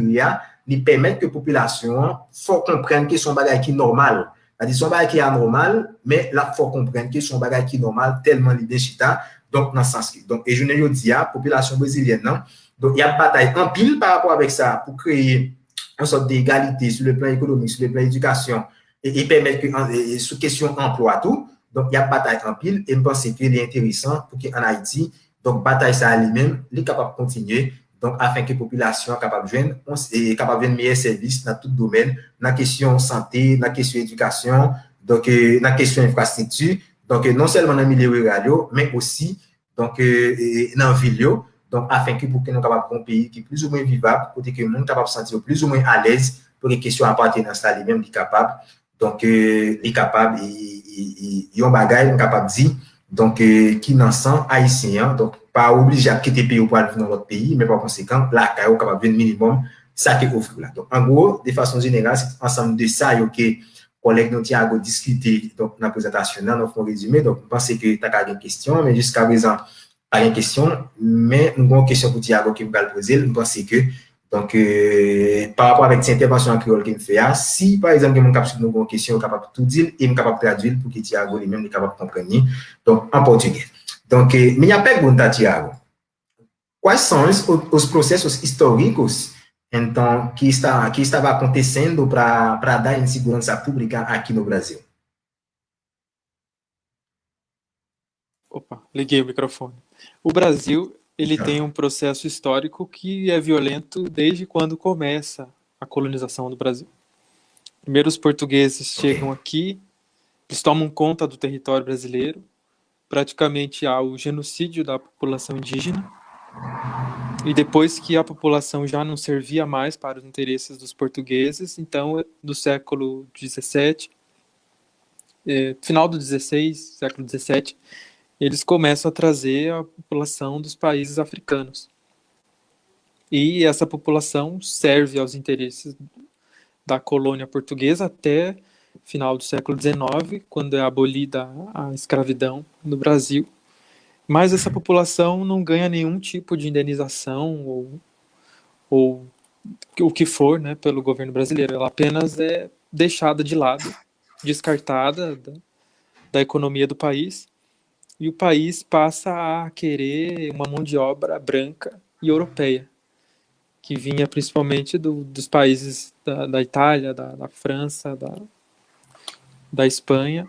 lui permettre que population faut comprendre que son bagage qui normal c'est-à-dire son bagage qui est anormal mais là faut comprendre que son bagage qui est normal tellement l'idée chita. Donc, dans ce sens. Donc, et je ne dis pas, population brésilienne, non? Donc, il y a une bataille en pile par rapport avec ça pour créer une sorte d'égalité sur le plan économique, sur le plan éducation et permettre que, sous question emploi, tout. Donc, il y a une bataille en pile et je pense qu'il est intéressant pour qu'en Haïti, donc, bataille ça lui-même, il est capable de continuer, donc, afin que la population soit capable de joindre meilleurs services dans tout domaine, dans la question santé, dans la question éducation, donc, dans la question infrastructure. Donc, non seulement dans le milieu rural, mais aussi donc, dans la ville, donc, afin que pour que nous soyons un pays qui est plus ou moins vivable, pour que nous soyons capables de se sentir plus ou moins à l'aise pour les questions appartenance à lui-même, capable. Donc, est capable, il y a un bagage, capable de dire, donc, qui n'en sent haïtien, donc, pas obligé à quitter le pays pour aller dans notre pays, mais par conséquent, là, il est capable de minimum, ça qui est offert là. Donc, en gros, de façon générale, c'est ensemble de ça, que collègues nous Thiago discuter donc dans la présentation, dans notre résumé. Donc, je pense que tu as une question, mais jusqu'à présent, pas une question. Mais nous avons une question pour Thiago qui va le poser. Je pense que, donc, par rapport avec cette intervention en créole qu'il fait, si par exemple, il y a une question, capable de tout dire et capable de traduire pour que Thiago lui-même est capable de comprendre. Donc, en portugais. Donc, minha pergunta, Thiago. Quais são os processos históricos, então, que estava acontecendo para dar insegurança pública aqui no Brasil? Opa, liguei o microfone. O Brasil, ele tem um processo histórico que é violento desde quando começa a colonização do Brasil. Primeiro os portugueses chegam aqui, eles tomam conta do território brasileiro, praticamente há o genocídio da população indígena, e depois que a população já não servia mais para os interesses dos portugueses, então, do século XVII, final do XVI, século XVII, eles começam a trazer a população dos países africanos. E essa população serve aos interesses da colônia portuguesa até final do século XIX, quando é abolida a escravidão no Brasil. Mas essa população não ganha nenhum tipo de indenização ou o que for, né, pelo governo brasileiro. Ela apenas é deixada de lado, descartada da economia do país, e o país passa a querer uma mão de obra branca e europeia, que vinha principalmente dos países da Itália, da França, da Espanha,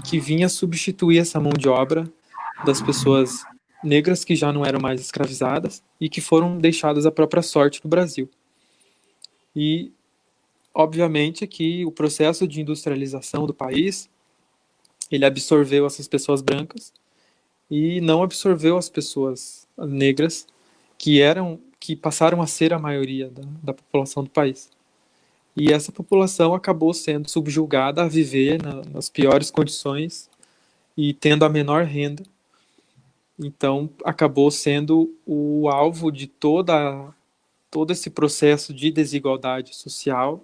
que vinha substituir essa mão de obra das pessoas negras que já não eram mais escravizadas e que foram deixadas à própria sorte no Brasil. E, obviamente, que o processo de industrialização do país, ele absorveu essas pessoas brancas e não absorveu as pessoas negras que passaram a ser a maioria da população do país. E essa população acabou sendo subjugada a viver nas piores condições e tendo a menor renda. Então, acabou sendo o alvo de todo esse processo de desigualdade social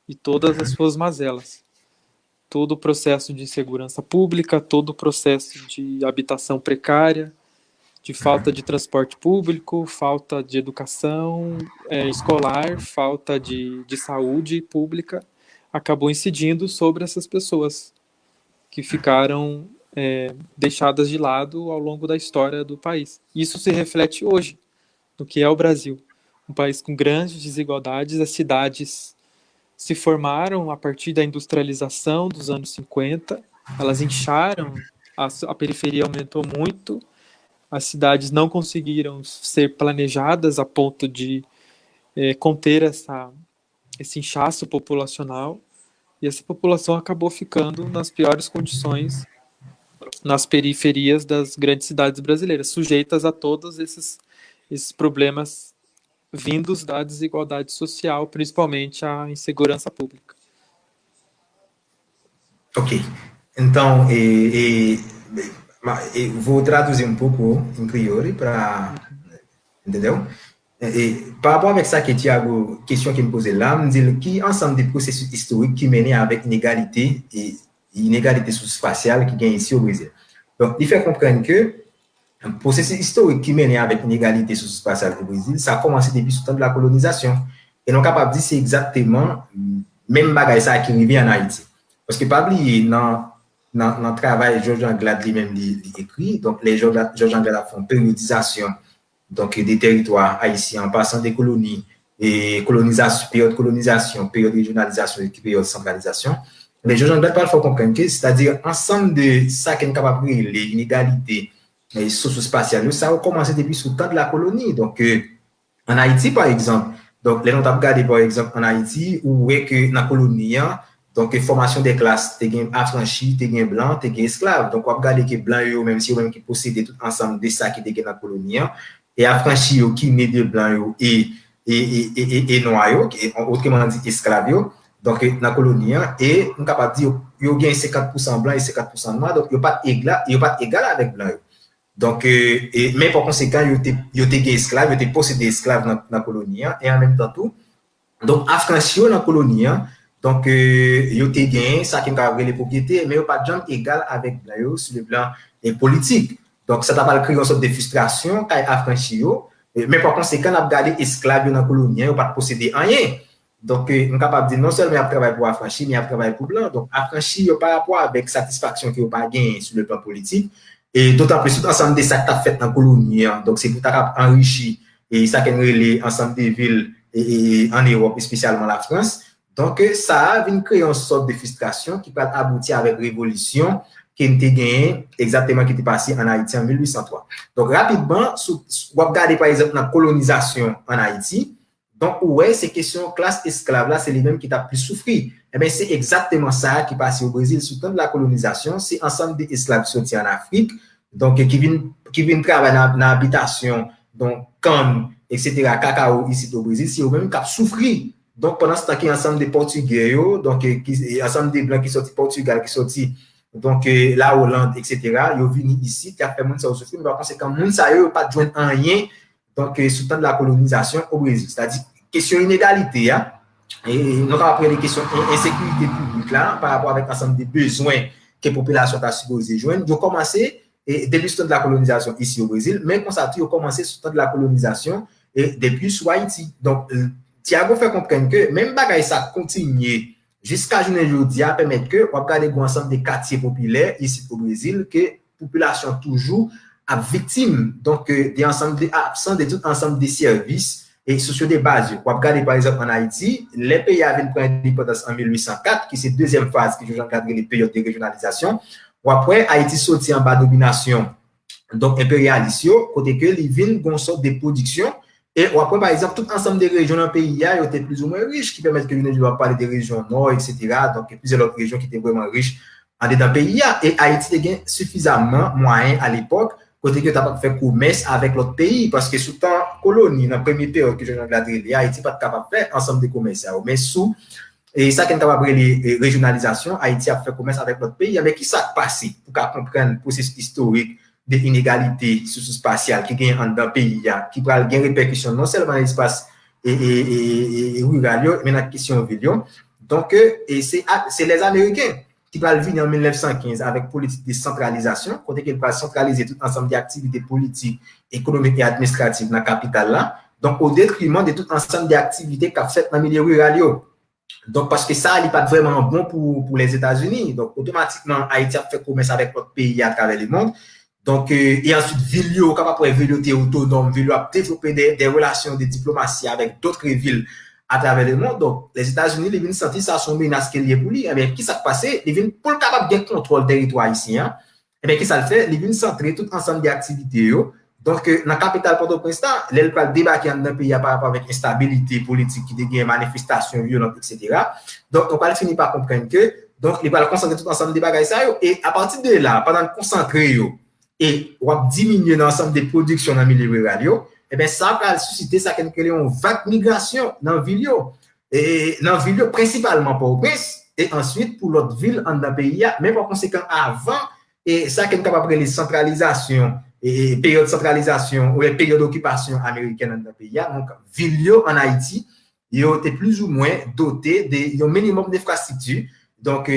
e todas as suas mazelas. Todo o processo de insegurança pública, todo o processo de habitação precária, de falta de transporte público, falta de educação escolar, falta de saúde pública, acabou incidindo sobre essas pessoas que ficaram deixadas de lado ao longo da história do país. Isso se reflete hoje no que é o Brasil, um país com grandes desigualdades. As cidades se formaram a partir da industrialização dos anos 50, elas incharam, a periferia aumentou muito, as cidades não conseguiram ser planejadas a ponto de conter esse inchaço populacional, e essa população acabou ficando nas piores condições nas periferias das grandes cidades brasileiras, sujeitas a todos esses problemas vindos da desigualdade social, principalmente a insegurança pública. Ok. Então, vou traduzir um pouco em crioulo para... Entendeu? Par rapport avec ça que Thiago, question qu'il me posait là, me dit qui ensemble des processus historiques qui menaient avec inégalité et inégalité sous-spatiale qui gagne ici au Brésil. Donc, il fait comprendre que un processus historique qui menait avec inégalité sous-spatiale au Brésil, ça a commencé depuis le temps de la colonisation. Et non capable de dire c'est exactement même bagaille ça qui arrive en Haïti. Parce que pas oublier dans le travail Georges Anglade lui-même écrit, donc les Georges Anglade font périodisation donc des territoires haïtiens en passant des colonies et période colonisation, période régionalisation et période centralisation. Les Georges Anglade parlent faut comprendre que c'est-à-dire ensemble de ça qui est capable de les inégalités socio-spatiales, ça a commencé depuis sous le temps de la colonie. Donc en Haïti par exemple, donc les noms à regarder par exemple en Haïti où est que dans la colonie donc formation des classes, tu as affranchi, tu as blanc, tu as esclave. Donc on regarder que blanc eux même si eux même qui possédaient tout ensemble de ça qui était dans la colonie et affranchi qui né de blanc et noir autrement dit esclave. Donc dans la colonie et on capable dire yo gagne 50% blanc et 50% noir, donc yo pas égal avec blanc. Donc mais par conséquent yo te esclave, yo te possédé esclave dans la colonie et en même temps tout donc affranchi dans la colonie Donc, yo te gain, ça qui a les propriétés, mais yo pas de gens égal avec eux sur le plan politique. Donc, ça t'a pas créé une sorte de frustration quand affranchi yo, mais par conséquent, on a gardé esclaves dans la colonie, yo pas posséder rien. Donc, on est capable de dire non seulement il travaille pour affranchi, mais il travaille pour blanc. Donc, affranchi yo par rapport avec satisfaction qu'il pas gagné sur le plan politique, et d'autant plus tout ensemble de ça que t'as fait dans la colonie. Donc, c'est pour t'as enrichi et ça qu'on relève ensemble des villes et en Europe, et spécialement la France. Donc, ça a créé une sorte de frustration qui peut aboutir avec la révolution qui était gagnée exactement qui était passée en Haïti en 1803. Donc, rapidement, vous regardez par exemple la colonisation en Haïti. Donc, ouais, ces questions classe esclave là, c'est les mêmes qui t'a plus souffri. Eh bien, c'est exactement ça qui passe au Brésil sous le temps de la colonisation. C'est ensemble des esclaves sortis en Afrique, donc qui viennent travailler dans l'habitation, donc comme etc. cacao ici au Brésil, c'est eux mêmes qui ont souffri. Donc, pendant ce temps, il y a ensemble des Portugais, donc, ensemble des Blancs qui sont sortis Portugal, qui sont sortis, donc, la Hollande, etc. Ils sont venus ici, qui a fait moun ça au souffrir, mais par conséquent, moun ça, ils pas de joindre en rien, donc, sous le temps de la colonisation au Brésil. C'est-à-dire, question inégalité, hein, et nous avons après les questions insécurité publique, là, par rapport avec ensemble des besoins que la population a supposé joindre. Ils ont commencé, et depuis le temps de la colonisation ici au Brésil, mais constaté, ils ont commencé sous le temps de la colonisation, et depuis sous Haïti. Donc, Thiago fait comprendre que même bagaille ça continue jusqu'à journée aujourd'hui à permettre que on regarde ensemble des quartiers populaires ici au Brésil que population toujours à victime donc des ensemble des absents de tout ensemble des services et sociaux de base. On regarde par exemple en Haïti, les pays avaient pris l'indépendance en 1804 qui c'est deuxième phase qui je encadre les périodes de régionalisation. Ou après Haïti sorti en bas domination donc impérialiste côté que les villes ont sorte de production. Et après, par exemple, tout ensemble des régions dans le pays, il y a été plus ou moins riches, qui permettent que je ne parler des régions nord, etc. Donc, il y a plusieurs autres régions qui étaient vraiment riches en dedans le pays. Et Haïti a gagné suffisamment moyen à l'époque, côté que tu as fait commerce avec l'autre pays, parce que sous temps colonie, dans la première période que je viens de la Haïti n'est pas capable de faire ensemble de commerce. Mais sous, et ça qui est capable de les régionalisation, Haïti a fait commerce avec l'autre pays. Mais qui s'est passé pour comprendre le processus historique des inégalités socio-spatiales qui gagnent dans le pays, qui prennent des répercussions non seulement dans l'espace rural, mais dans la question ville. Donc, c'est les Américains qui vont venir en 1915 avec politique de centralisation, côté qu'ils vont centraliser tout ensemble d'activités politiques, économiques et administratives dans la capitale là, donc au détriment de tout ensemble d'activités qu'a fait dans le milieu rural. Donc, parce que ça n'est pas vraiment bon pour les États-Unis. Donc, automatiquement, Haïti a fait commerce avec d'autres pays à travers le monde. Donc, et ensuite, Vilio, capable de Vilio autonome, Vilio a développé des relations de diplomatie avec d'autres villes à travers le monde. Donc, les États-Unis, ils viennent sentir ça son menace qu'il y a pour lui. Eh bien, qui s'est passé? Ils viennent pour le capable de contrôle territoire ici, hein. Eh bien, qui ça le fait? Ils viennent centrer tout ensemble d'activités. Donc, dans la capitale Port-au-Prince, ils peuvent débarquer dans un pays par rapport avec instabilité politique, qui devient manifestation violente, etc. Donc, on va finir par comprendre que, donc, ils vont concentrer tout ensemble des bagages, et à partir de là, pendant de concentrer, et on va diminuer l'ensemble des productions dans le milieu rural, et bien ça va susciter ça qu'on appelle une vague migration dans le ville, et dans le ville principalement pour Port-au-Prince, et ensuite pour l'autre ville en dans pays, mais par conséquent avant, et ça qu'on est capable de centralisation, et période de centralisation, ou les périodes d'occupation américaine dans le pays, donc ville en Haïti, ils ont été plus ou moins dotés d'un minimum d'infrastructures. Donc,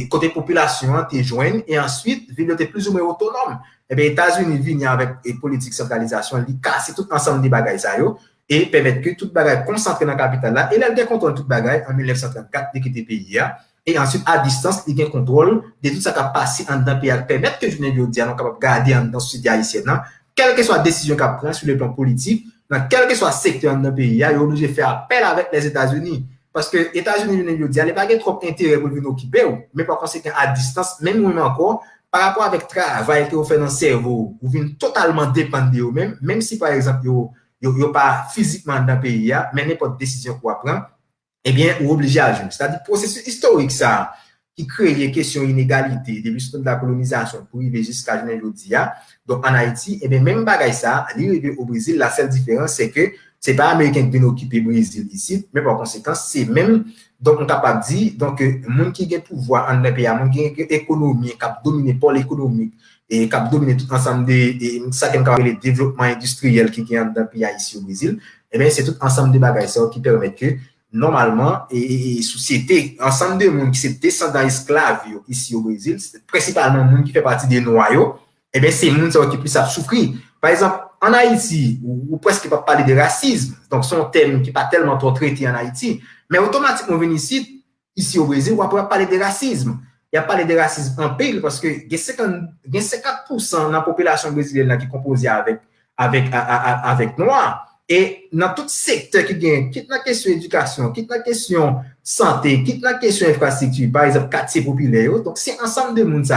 côté population, tu joignes, et ensuite, ville était plus ou moins autonome. Eh bien, les États-Unis viennent avec une politique de centralisation, ils cassent tout ensemble des bagages, et permettent que tout bagage concentré dans la capitale là, et là, ils contrôlent tout bagage en 1934, dès qu'il était pays, et ensuite, à distance, ils ont contrôle de tout ça qui a passé en dedans pays, permettre que je ne veux dire, nous capable de garder dans la société haïtienne, quelle que soit la décision qu'on prend sur le plan politique, dans quel que soit le secteur dans le pays, ils sont obligés de faire appel avec les États-Unis. Parce que les États-Unis, ils n'ont pas trop d'intérêt pour venir occuper, mais par conséquent, à distance, même encore, par rapport avec le travail que vous faites dans le cerveau, vous venez totalement dépendre de vous-même, même si par exemple, vous n'êtes pas physiquement dans le pays, mais n'importe décision que vous prenez, eh bien, vous obligez à jouer. C'est-à-dire, le processus historique, ça, qui crée les questions d'inégalité, depuis le de la colonisation pour arriver jusqu'à aujourd'hui, donc en Haïti, eh bien, même bagaille ça, arriver au Brésil, la seule différence, c'est que c'est pas américain qui vient occuper le Brésil ici, mais par conséquent, c'est même, donc on est capable de dire, donc, monde qui a pouvoir en pays, monde qui a économie, qui a dominé pôle économique, et qui a dominé tout ensemble des, ça qui est le développement industriel qui est dans le pays ici au Brésil, eh bien, c'est tout ensemble des bagages qui permettent que normalement, et société, ensemble de monde qui sont descendants esclaves ici au Brésil, principalement monde qui fait partie des noirs, eh bien, c'est monde qui plus à souffrir. Par exemple, en Haïti, ou presque pas parler de racisme, donc c'est un thème qui n'est pas tellement trop traité en Haïti, mais automatiquement, venir ici au Brésil, on va parler de racisme. Il y a parlé de racisme en pile parce que il y a 50% de la population brésilienne qui est composée avec noirs. Et dans tout secteur qui gagne, quitte la question éducation, quitte la question santé, quitte la question infrastructure, par exemple, quartier populaire, donc c'est ensemble de monde qui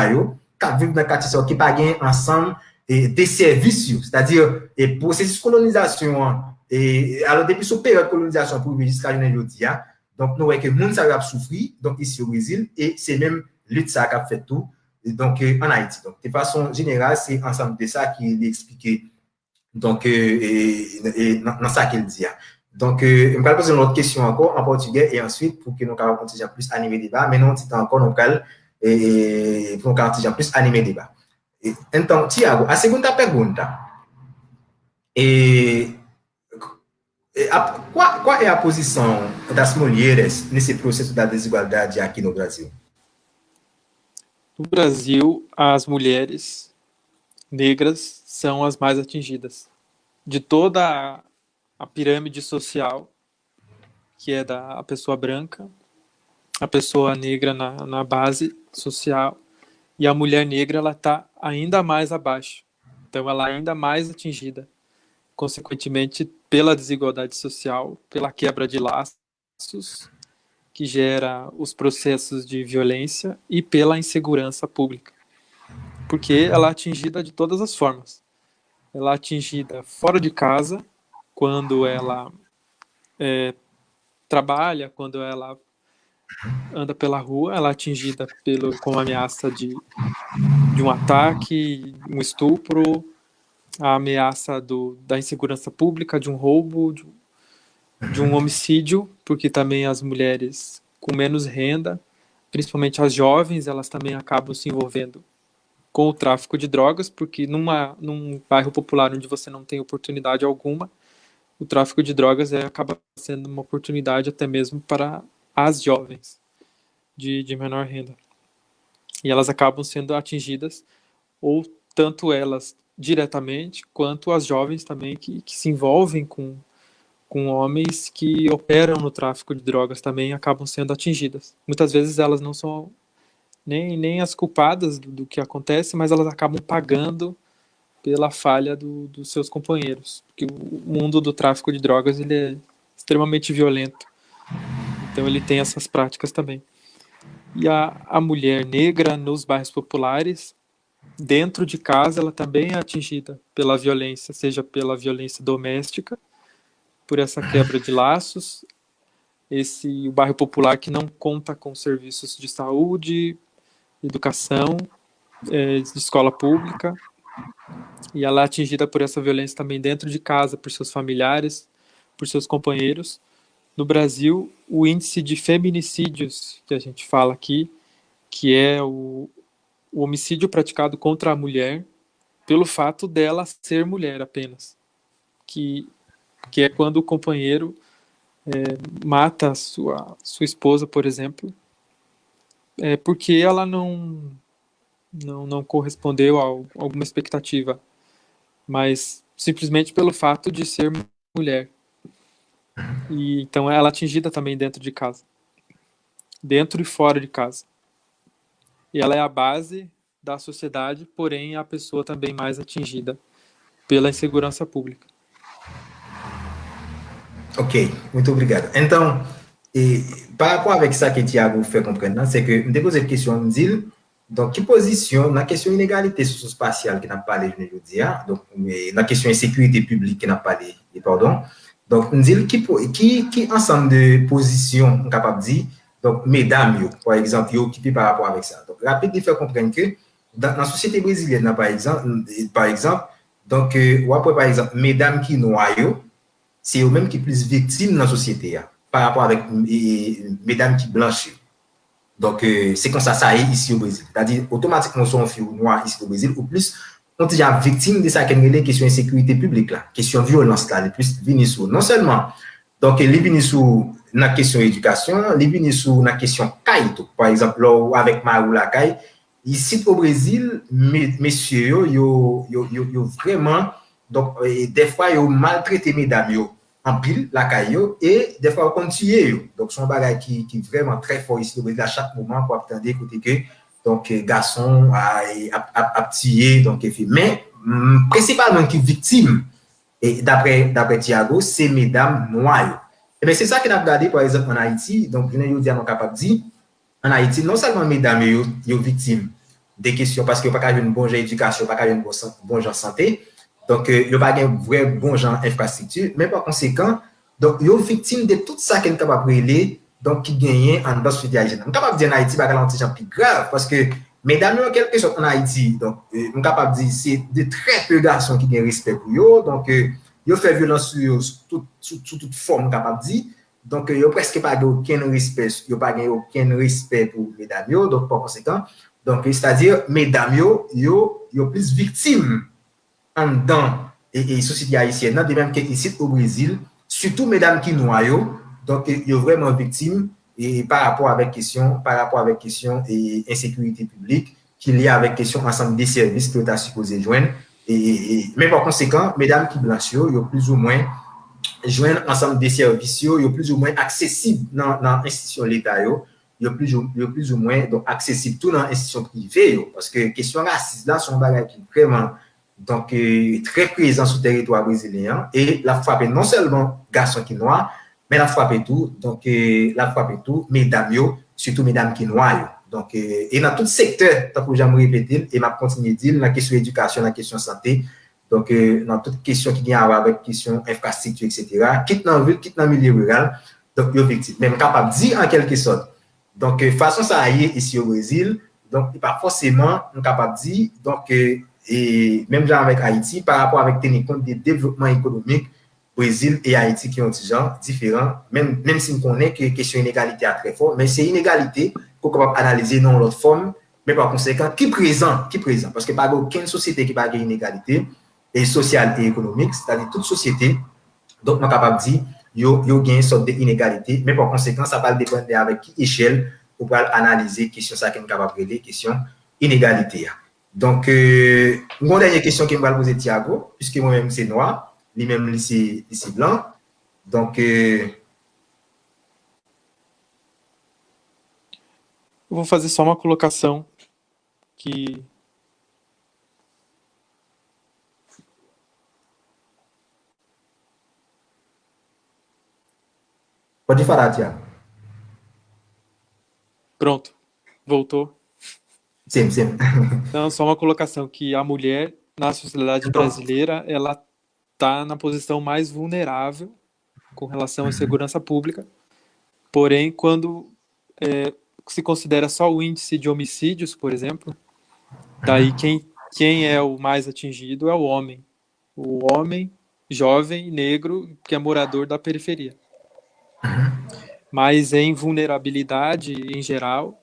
vivent dans le quartier qui pas gagne ensemble des services, c'est-à-dire et processus colonisation et alors depuis cette période de colonisation pour jusqu'à aujourd'hui, donc nous voyons que monde ça a souffert donc ici au Brésil et c'est même lutte ça qui a fait tout donc en Haïti. Donc de façon générale, c'est ensemble de ça qui est expliqué. Donc, dans ça qu'il dit. Donc, je vais poser une autre question encore en portugais et ensuite, pour que nous puissions continuer plus animer le débat, mais non, c'est encore, nous pour continuer plus animer le débat. Então, Tiago, a segunda pergunta é qual é a posição das mulheres nesse processo da desigualdade aqui no Brasil? No Brasil, as mulheres negras são as mais atingidas. De toda a pirâmide social, que é da pessoa branca, a pessoa negra na base social, e a mulher negra ela está ainda mais abaixo. Então, ela é ainda mais atingida, consequentemente, pela desigualdade social, pela quebra de laços, que gera os processos de violência, e pela insegurança pública. Porque ela é atingida de todas as formas. Ela é atingida fora de casa, quando ela trabalha, quando ela anda pela rua, ela é atingida com a ameaça de um ataque, um estupro, a ameaça da insegurança pública, de um roubo, de um homicídio, porque também as mulheres com menos renda, principalmente as jovens, elas também acabam se envolvendo com o tráfico de drogas, porque num bairro popular onde você não tem oportunidade alguma, o tráfico de drogas acaba sendo uma oportunidade até mesmo para as jovens de menor renda. E elas acabam sendo atingidas, ou tanto elas diretamente, quanto as jovens também que se envolvem com homens que operam no tráfico de drogas também acabam sendo atingidas. Muitas vezes elas não são nem as culpadas do que acontece, mas elas acabam pagando pela falha dos seus companheiros. Porque o mundo do tráfico de drogas ele é extremamente violento. Então ele tem essas práticas também. E a mulher negra nos bairros populares, dentro de casa, ela também é atingida pela violência, seja pela violência doméstica, por essa quebra de laços, o bairro popular que não conta com serviços de saúde, educação, de escola pública, e ela é atingida por essa violência também dentro de casa, por seus familiares, por seus companheiros. No Brasil, o índice de feminicídios que a gente fala aqui, que é o homicídio praticado contra a mulher pelo fato dela ser mulher apenas, que é quando o companheiro mata a sua esposa, por exemplo, porque ela não correspondeu a alguma expectativa, mas simplesmente pelo fato de ser mulher. E então ela é atingida também dentro de casa, dentro e fora de casa. E ela é a base da sociedade, porém a pessoa também mais atingida pela insegurança pública. Ok, muito obrigado. Então, par rapport avec ça que Thiago fait comprendre, c'est que je me pose une question, me dit, donc, qui positionne la question inégalité socio-spatiale qui n'a pas parlé aujourd'hui, donc, la question insécurité publique qui n'a pas parlé, pardon. Donc, me dit, qui ensemble de positions capable de dire, donc, mesdames, par exemple, qui par rapport avec ça. Donc, rapide de faire comprendre que dans la société brésilienne, par exemple, donc, ou après, par exemple, mesdames qui noient, c'est eux-mêmes qui sont plus victimes dans la société par rapport avec mesdames qui blanchissent. Donc, c'est comme ça est ici au Brésil. C'est-à-dire, automatiquement, si on fait noir ici au Brésil, ou plus, on est déjà victime de ça, question de sécurité publique, là, question de violence, là, les plus venir sous. Non seulement, donc, les venir sous dans la question éducation, il vient sur la question caille. Par exemple, là, avec Marou Lacaille, ici au Brésil, messieurs, yo vraiment, donc, des fois, ils maltraité mesdames, yo, en pile, la caillou, et des fois, on continue. Donc, son bagage qui est vraiment très fort ici au Brésil, à chaque moment, pour attendre, écouter que, donc, garçon a tiré, donc, mais, principalement, qui victime, et d'après Thiago, c'est mesdames noires. Et bien, c'est ça qu'on a regardé, par exemple, en Haïti. Donc, je ne dire, capable de dire, en Haïti, non seulement mesdames sont victimes des questions, parce qu'il n'y a pas une bonne éducation, pas une bonne santé, donc, il n'y a pas un vrai bon genre infrastructure, mais par conséquent, donc, ils sont victimes de tout ça qu'on est capable de relayer, donc, qui gagne en bas de haïtienne. On est capable de dire en Haïti, c'est un plus grave, parce que, mesdames, en quelque sorte en Haïti, donc, on est capable de dire, c'est de très peu de garçons qui ont respect pour eux, donc, ils fait violence sur toute forme, capable de dire. Donc, il n'y a presque pas aucun respect, il n'y a pas aucun respect pour mesdames, donc, par conséquent, donc, c'est-à-dire, mesdames, ils sont plus victimes en dedans et société haïtienne, de même qu'ici au Brésil, surtout mesdames qui noient, donc, ils sont vraiment victimes et par rapport avec question et insécurité publique qu'il y a avec question ensemble des services que tu as supposé joindre. Mais par conséquent, mesdames qui blanchissent, ils ont plus ou moins joindre ensemble des services, ils sont plus ou moins accessibles dans l'institution de l'État, ils sont plus ou moins donc, accessibles tout dans l'institution privée, parce que question raciste là, sont bagages qui vraiment donc, très présent sur le territoire brésilien et la frappe non seulement garçons qui noirs, mais la frappe tout, donc la frappe tout, mesdames, surtout mesdames qui noirs. Donc, et dans tout secteur, tant que j'aime répéter, et m'a continué à dire, la question éducation, la question santé, donc dans toute question qui vient avec question infrastructure, etc., quitte dans la ville, quitte dans le milieu rural, donc, il est victime. Même capable de dire en quelque sorte. Donc, façon ça y est ici au Brésil, donc, pas forcément capable de dire, donc, et même genre avec Haïti, par rapport avec tenir compte des développements économiques, Brésil et Haïti qui ont des gens différents, même si on connaît que la question d'inégalité est très forte, mais c'est inégalité qu'on peut analyser dans l'autre forme, mais par conséquent, qui présent, parce que pas aucune société qui n'a pas d'inégalité, et sociale et économique, c'est-à-dire toute société, donc on est capable de dire, il y a une sorte d'inégalité, mais par conséquent, ça va dépendre avec qui échelle pour analyser la question ça qui est capable de question inégalité. Donc, une dernière question que je vais poser Thiago, puisque moi-même c'est noir, lui-même c'est blanc. Donc, eu vou fazer só uma colocação que pode falar, Thiago. Pronto, voltou. Sim. Então, só uma colocação que a mulher na sociedade brasileira, ela está na posição mais vulnerável com relação à segurança pública. Porém, quando se considera só o índice de homicídios, por exemplo, daí quem é o mais atingido é o homem. O homem jovem, negro, que é morador da periferia. Mas em vulnerabilidade, em geral,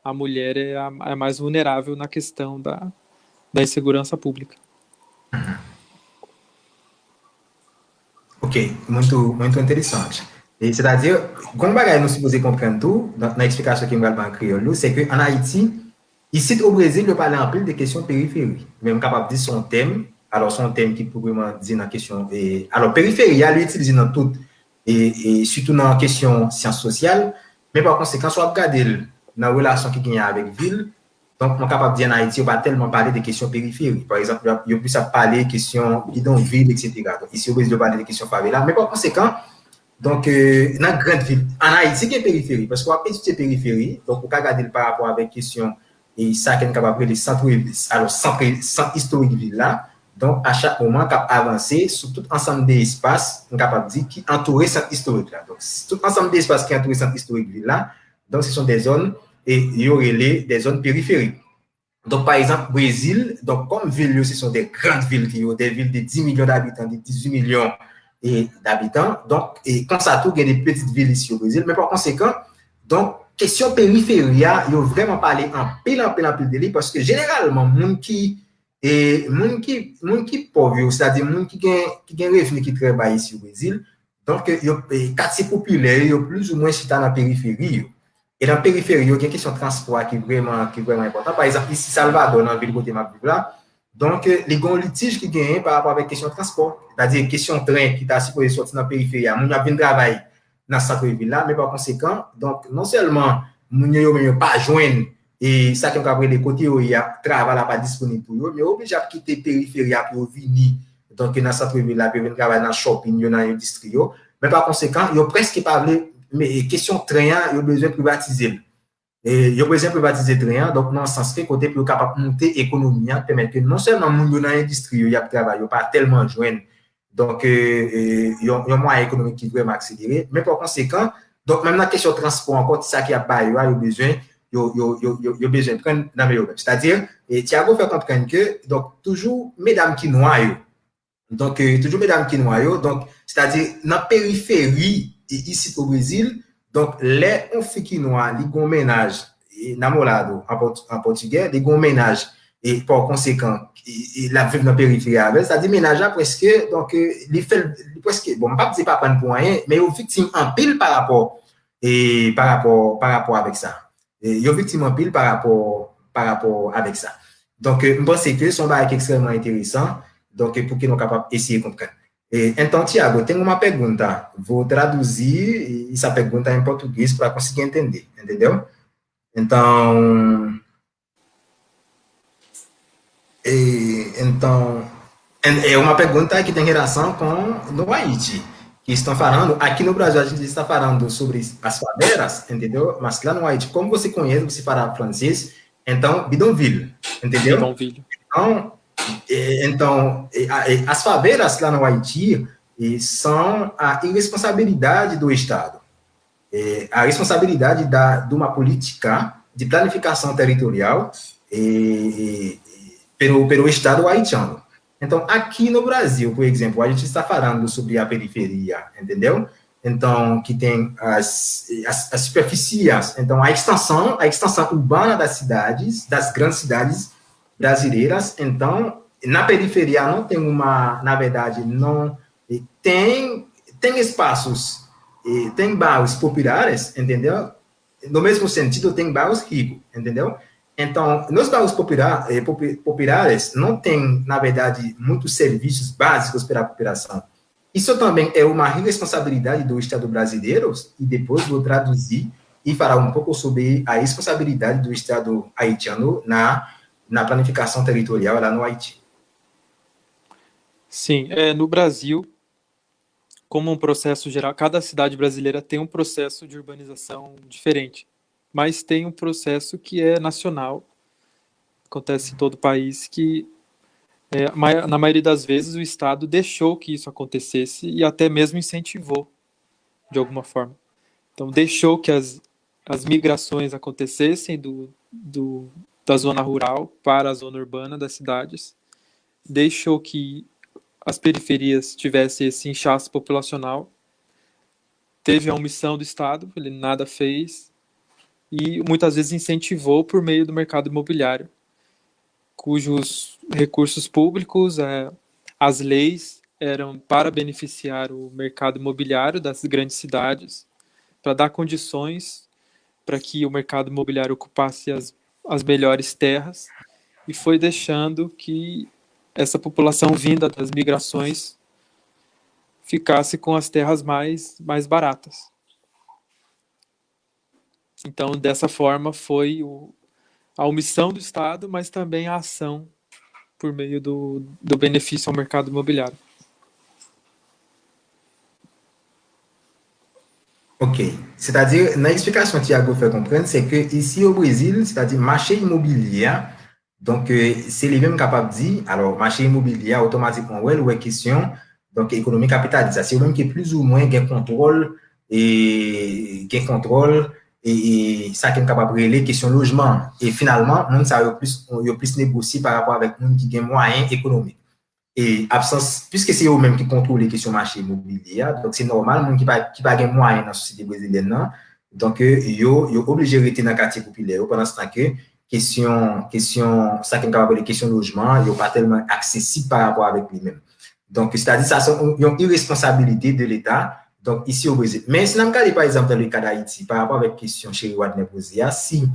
a mulher é a mais vulnerável na questão da insegurança pública. Ok, muito interessante. C'est-à-dire, comme bagay nous supposons comprendre tout, dans l'explication qui me va en créole, c'est qu'en Haïti, ici au Brésil, il parle en plus de questions périphérie. Même capable de dire son thème, alors son thème qui pourrait dire dans la question. Alors, périphérie, il utilisé dans tout, et surtout dans la question sciences sociales, mais par conséquent, soit regarder dans la relation qui gagne avec ville, donc, on est capable de dire en Haïti, on va tellement parler des questions périphériques. Par exemple, il y a plus à parler des questions bidonville, etc. Donc, ici, on va parler des questions favela. Mais par conséquent, donc, dans la grande ville, en Haïti, il y a périphérie. Parce qu'on a petite périphérie, donc, on peut regarder par rapport avec question et ça qui est capable de centre historique ville là. Donc, à chaque moment, on peut avancer sur tout ensemble des espaces, on est capable de dire qui entourent centre historique là. Donc, tout ensemble des espaces qui entourent centre historique ville là. Donc, ce sont des zones et il y aurait des zones périphériques. Donc, par exemple, Brésil, donc, comme ville, ce sont des grandes villes qui ont des villes de 10 millions d'habitants, de 18 millions d'habitants. Donc, et quand ça tout, il y a des petites villes ici au Brésil. Mais par conséquent, donc, question périphérie, il y a vraiment parlé en pile de lui parce que généralement, moun qui pauvre, c'est-à-dire moun qui gagne revenu qui travaille ici au Brésil, Donc, les quartiers populaires, ils sont plus ou moins situés dans la périphérie. Et dans la périphérie, il y a une question de transport qui est vraiment important. Par exemple, ici, Salvador, dans la ville côté ma là, donc, les grands litiges qui gagnent par rapport à la question de transport, c'est-à-dire question de train qui est supposé sortir dans la périphérie, on a bien travail dans cette ville là, mais par conséquent, donc, non seulement, on ne pas joindre et ça qui est après les côtés où il y a travail pas disponible pour eux, mais obligé de quitter la périphérie pour venir. Donc, dans cette ville là, pour venir travailler dans le shopping, dans l'industrie, mais par conséquent, il y a presque pas mais question de train, il y a besoin de privatiser. Et il y a besoin de privatiser le train, donc, dans ce sens, côté pour capable de monter l'économie, permettre que non seulement les gens dans l'industrie, il y a travail, il n'y a pas tellement joindre. Donc, il y a un moyen économique qui est vraiment accéléré. Mais par conséquent, donc, même dans la question de transport, encore, c'est ça qui a pas, il y a besoin, il y a besoin de prendre dans le c'est-à-dire, Thiago fait comprendre que, donc, toujours, mesdames qui noient, donc, toujours mesdames qui noient, donc, c'est-à-dire, dans la périphérie, ici au Brésil, donc, les qui noient, les gros ménages, namorado en portugais, les gros ménages, et par conséquent, la vie dans la périphérie, c'est-à-dire, ménage presque, donc, les fait, presque, bon, pas dire pas prendre pour rien, mais aux victimes en pile par rapport avec ça. Et ils ont victime en pile par rapport avec ça. Donc, je pense que c'est un bail extrêmement intéressant. Donc, pour que nous capables d'essayer de comprendre. Então, Tiago, tenho uma pergunta. Vou traduzir essa pergunta em português para conseguir entender, entendeu? Então, é uma pergunta que tem relação com no Haiti, que estão falando, aqui no Brasil a gente está falando sobre as favelas, entendeu? Mas lá no Haiti, como você conhece, você fala francês, então, bidonville, entendeu? Bidonville. Então, as favelas lá no Haiti são a irresponsabilidade do Estado. A responsabilidade de uma política de planificação territorial pelo Estado haitiano. Então, aqui no Brasil, por exemplo, a gente está falando sobre a periferia, entendeu? Então, que tem as superfícies, então a extensão urbana das cidades, das grandes cidades brasileiras. Então, na periferia não tem na verdade, não tem espaços, tem bairros populares, entendeu? No mesmo sentido, tem bairros ricos, entendeu? Então, nos bairros populares não tem, na verdade, muitos serviços básicos para a população. Isso também é uma responsabilidade do Estado brasileiro, e depois vou traduzir e falar um pouco sobre a responsabilidade do Estado haitiano na planificação territorial lá no Haiti. Sim, no Brasil, como um processo geral, cada cidade brasileira tem um processo de urbanização diferente, mas tem um processo que é nacional, acontece em todo o país, que na maioria das vezes o Estado deixou que isso acontecesse e até mesmo incentivou, de alguma forma. Então, deixou que as migrações acontecessem da zona rural para a zona urbana das cidades, deixou que as periferias tivessem esse inchaço populacional, teve a omissão do Estado, ele nada fez, e muitas vezes incentivou por meio do mercado imobiliário, cujos recursos públicos, as leis eram para beneficiar o mercado imobiliário das grandes cidades, para dar condições para que o mercado imobiliário ocupasse as melhores terras, e foi deixando que essa população vinda das migrações ficasse com as terras mais baratas. Então, dessa forma, foi a omissão do Estado, mas também a ação por meio do benefício ao mercado imobiliário. Ok. C'est-à-dire, na explication que Thiago fait comprendre, c'est que ici au Brésil, c'est-à-dire marché immobilier, donc c'est les mêmes capables de dire, alors marché immobilier automatiquement, ouais, question, donc économie capitaliste, c'est le même qui est plus ou moins gain contrôle et ça qui est capable de régler question logement. Et finalement, nous ça plus négocier par rapport avec nous qui gagnent moyens économiques. Et absence, puisque c'est eux-mêmes qui contrôlent les questions marché immobilier, donc c'est normal, les gens qui pas gagnent moyens dans la société brésilienne, non? Donc ils sont obligés de rester dans le quartier populaire pendant ce temps que question ça qui est capable de question logement, ils sont pas tellement accessibles par rapport avec lui-même. Donc c'est-à-dire ça c'est une irresponsabilité de l'État donc ici au Brésil. Mais si nous regardons par exemple dans le cas d'Haïti, par rapport à la question chez Wadne posée, si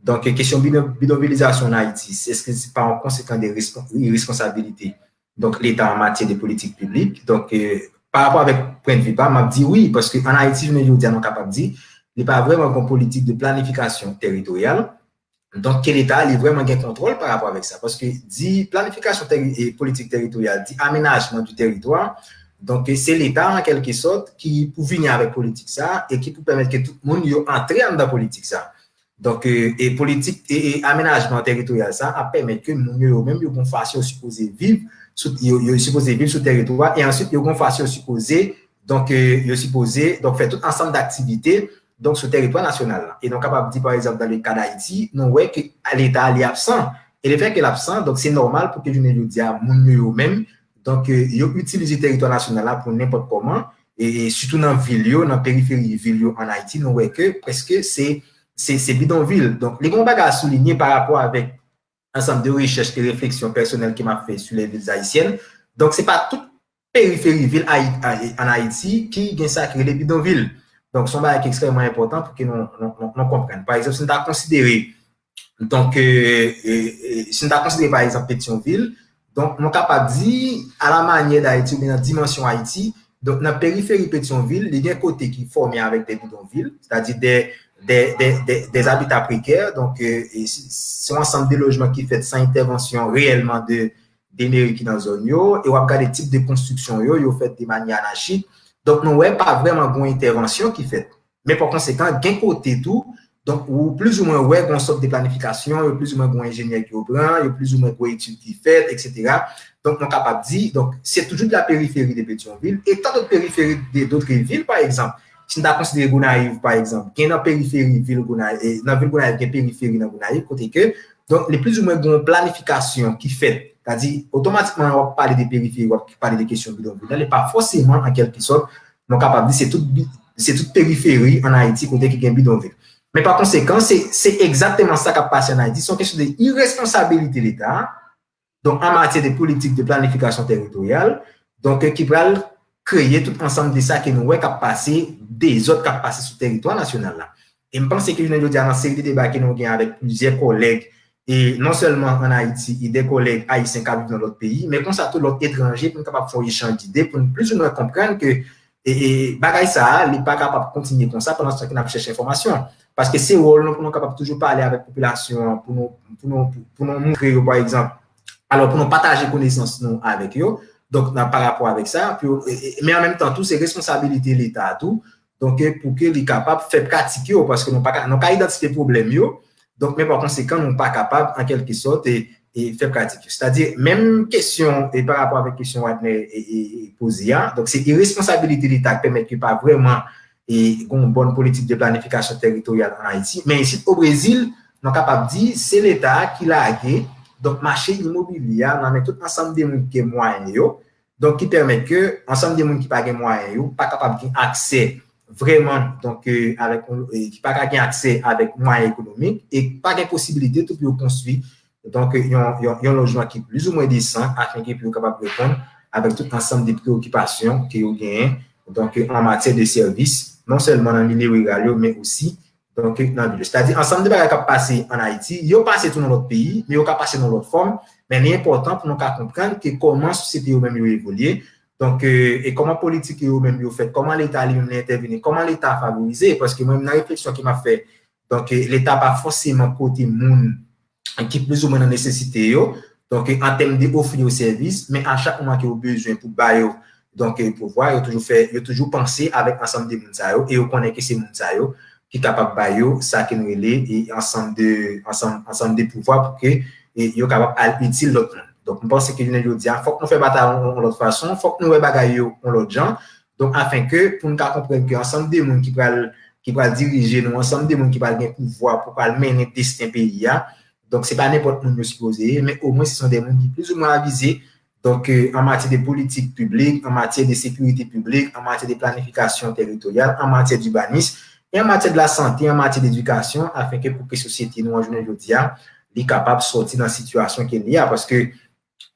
donc question bidonvillisation en Haïti, est-ce que c'est pas en conséquent des responsabilités donc l'État en matière de politique publique? Donc par rapport avec point de vue, m'a dit oui parce que en Haïti, je ne dis pas capable de dire, il n'y a pas vraiment une politique de planification territoriale. Donc, quel État a vraiment un contrôle par rapport avec ça? Parce que dit planification et politique territoriale, dit aménagement du territoire, donc c'est l'État en quelque sorte qui peut venir avec politique ça et qui peut permettre que tout le monde entre dans la politique ça. Donc, et politique et aménagement territorial ça a permis que nous même une façon supposé vivre sur le territoire et ensuite une façon supposé donc supposé donc faire tout ensemble d'activités donc sur le territoire national. Et donc, capable de dire, par exemple, dans le cas d'Haïti, nous voyons que l'État est absent. Et le fait qu'il est absent, donc c'est normal pour que je ne le dise à mon même. Donc, ils utilisent le territoire national pour n'importe comment. Et surtout dans la ville, dans la périphérie ville en Haïti, nous voyons que presque c'est bidonville. Donc, les combats à souligner par rapport avec ensemble de recherches et réflexions personnelles qui m'a fait sur les villes haïtiennes. Donc, c'est pas toute périphérie ville en Haïti qui gagne ça qui est les bidonvilles. Donc, c'est extrêmement important pour que nous comprenions. Par exemple, si nous avons considéré, donc, si nous avons considéré, par exemple, Pétionville, donc, nous sommes capables de dire, à la manière d'Haïti, ou bien dans la dimension Haïti, donc, dans la périphérie Pétionville, il y a un côté qui est formé avec des bidonvilles, c'est-à-dire des habitats précaires, donc, c'est un ensemble de logements qui fait sans intervention réellement des mairies qui dans la zone, et on va regarder les types de construction, ils fait de manière anarchique. Donc, nous n'avons pas vraiment une intervention qui fait. Mais par conséquent, d'un côté tout, donc, ou plus ou moins, ouais, on sort de planification, il y a plus ou moins un ingénieur qui prend, il y a plus ou moins une étude qui fait, etc. Donc, on est capable de dire, donc, c'est toujours de la périphérie de Pétionville et tant d'autres périphéries d'autres villes, par exemple. Si nous avons considéré Gonaïve, par exemple, qui est dans la périphérie ville Gonaïve, et dans la ville Gonaïve, qui est périphérie dans Gonaïve, côté que, donc, les plus ou moins une planification qui fait. C'est-à-dire, automatiquement, on va parler des périphéries, on va parler des questions bidonvilles. Elle n'est pas forcément, en quelque sorte, non capable de dire c'est toute périphérie en Haïti, côté qui est bidonville. Mais par conséquent, c'est exactement ça qui a passé en Haïti. C'est une question d'irresponsabilité de l'État, donc en matière de politique de planification territoriale, donc qui va créer tout ensemble de ça qui nous voit passé des autres qui passé sur le territoire national là. Et je pense que je vais dire dans la série de débats que nous avons avec plusieurs collègues, et non seulement en Haïti, et des collègues haïtiens qui vivent dans l'autre pays, mais comme ça, tout l'autre étranger pour nous capable faire un échange d'idées, pour nous plus ou moins comprendre que bagaille ça, il n'est pas capable de continuer comme ça pendant ce temps qu'on a cherché information. Parce que c'est rôle, pour nous capable toujours parler avec la population, pour nous montrer, par exemple, alors pour nous partager connaissances avec eux, donc par rapport avec ça, puis, mais en même temps, tout c'est responsabilité de l'État, tout, donc pour qu'il est capable de faire pratiquer, parce que nous n'avons pas identifié les problèmes, donc, mais par conséquent, nous ne sommes pas capables, en quelque sorte, et faire pratique. C'est-à-dire, même question, et par rapport avec la question posée, donc c'est irresponsabilité de l'État qui permet qu'il n'y ait pas vraiment une bonne politique de planification territoriale en Haïti. Mais ici, au Brésil, nous sommes capables de dire c'est l'État qui l'a hacké, donc marché immobilier, nous met tout ensemble des gens qui ont moyens, donc qui permet que, ensemble des gens qui n'ont pas moyens, pas capable d'accès vraiment, donc, avec, qui pas accès avec moyens économiques et pas de possibilité de construire. Donc, il y a un logement qui est plus ou moins décent afin qu'il puisse capable de répondre avec tout ensemble des préoccupations qu'il y a donc, en matière de services, non seulement dans le milieu rural, mais aussi donc, dans le milieu. C'est-à-dire, ensemble de bagages qui passé en Haïti, ils ont passé tout dans notre pays, mais ils ont passé dans l'autre forme. Mais c'est important pour nous comprendre que comment la société même évolué. Donc, et comment politique même fait, comment l'État lui-même intervenir, comment l'État a favorisé, parce que moi, une réflexion qui m'a fait, donc, l'État pas forcément côté monde qui plus ou moins en nécessité, donc, en termes d'offrir au service, mais à chaque moment qu'il y a besoin pour bailler, donc, pour voir, il a toujours pensé avec ensemble des gens, et on connaît que c'est des gens qui sont capables de bailler, ça qui nous relève, et ensemble de pouvoirs pour que, ils soient capables d'utiliser l'autre monde. Donc, je pense que je veux dire, il faut que nous fassions bataille de l'autre façon, il faut que nous fassions de l'autre genre, donc, afin que, pour nous comprendre que ensemble des gens qui vont diriger nous, ensemble des gens qui vont avoir le pouvoir pour mener le destin pays, donc, ce n'est pas n'importe qui nous supposé, mais au moins, ce sont des gens qui sont plus ou moins avisés, donc, en matière de politique publique, en matière de sécurité publique, en matière de planification territoriale, en matière d'urbanisme, et en matière de la santé, en matière d'éducation, afin que pour que la société, nous, en journée de dia, est capable de sortir dans la situation qu'il y a, parce que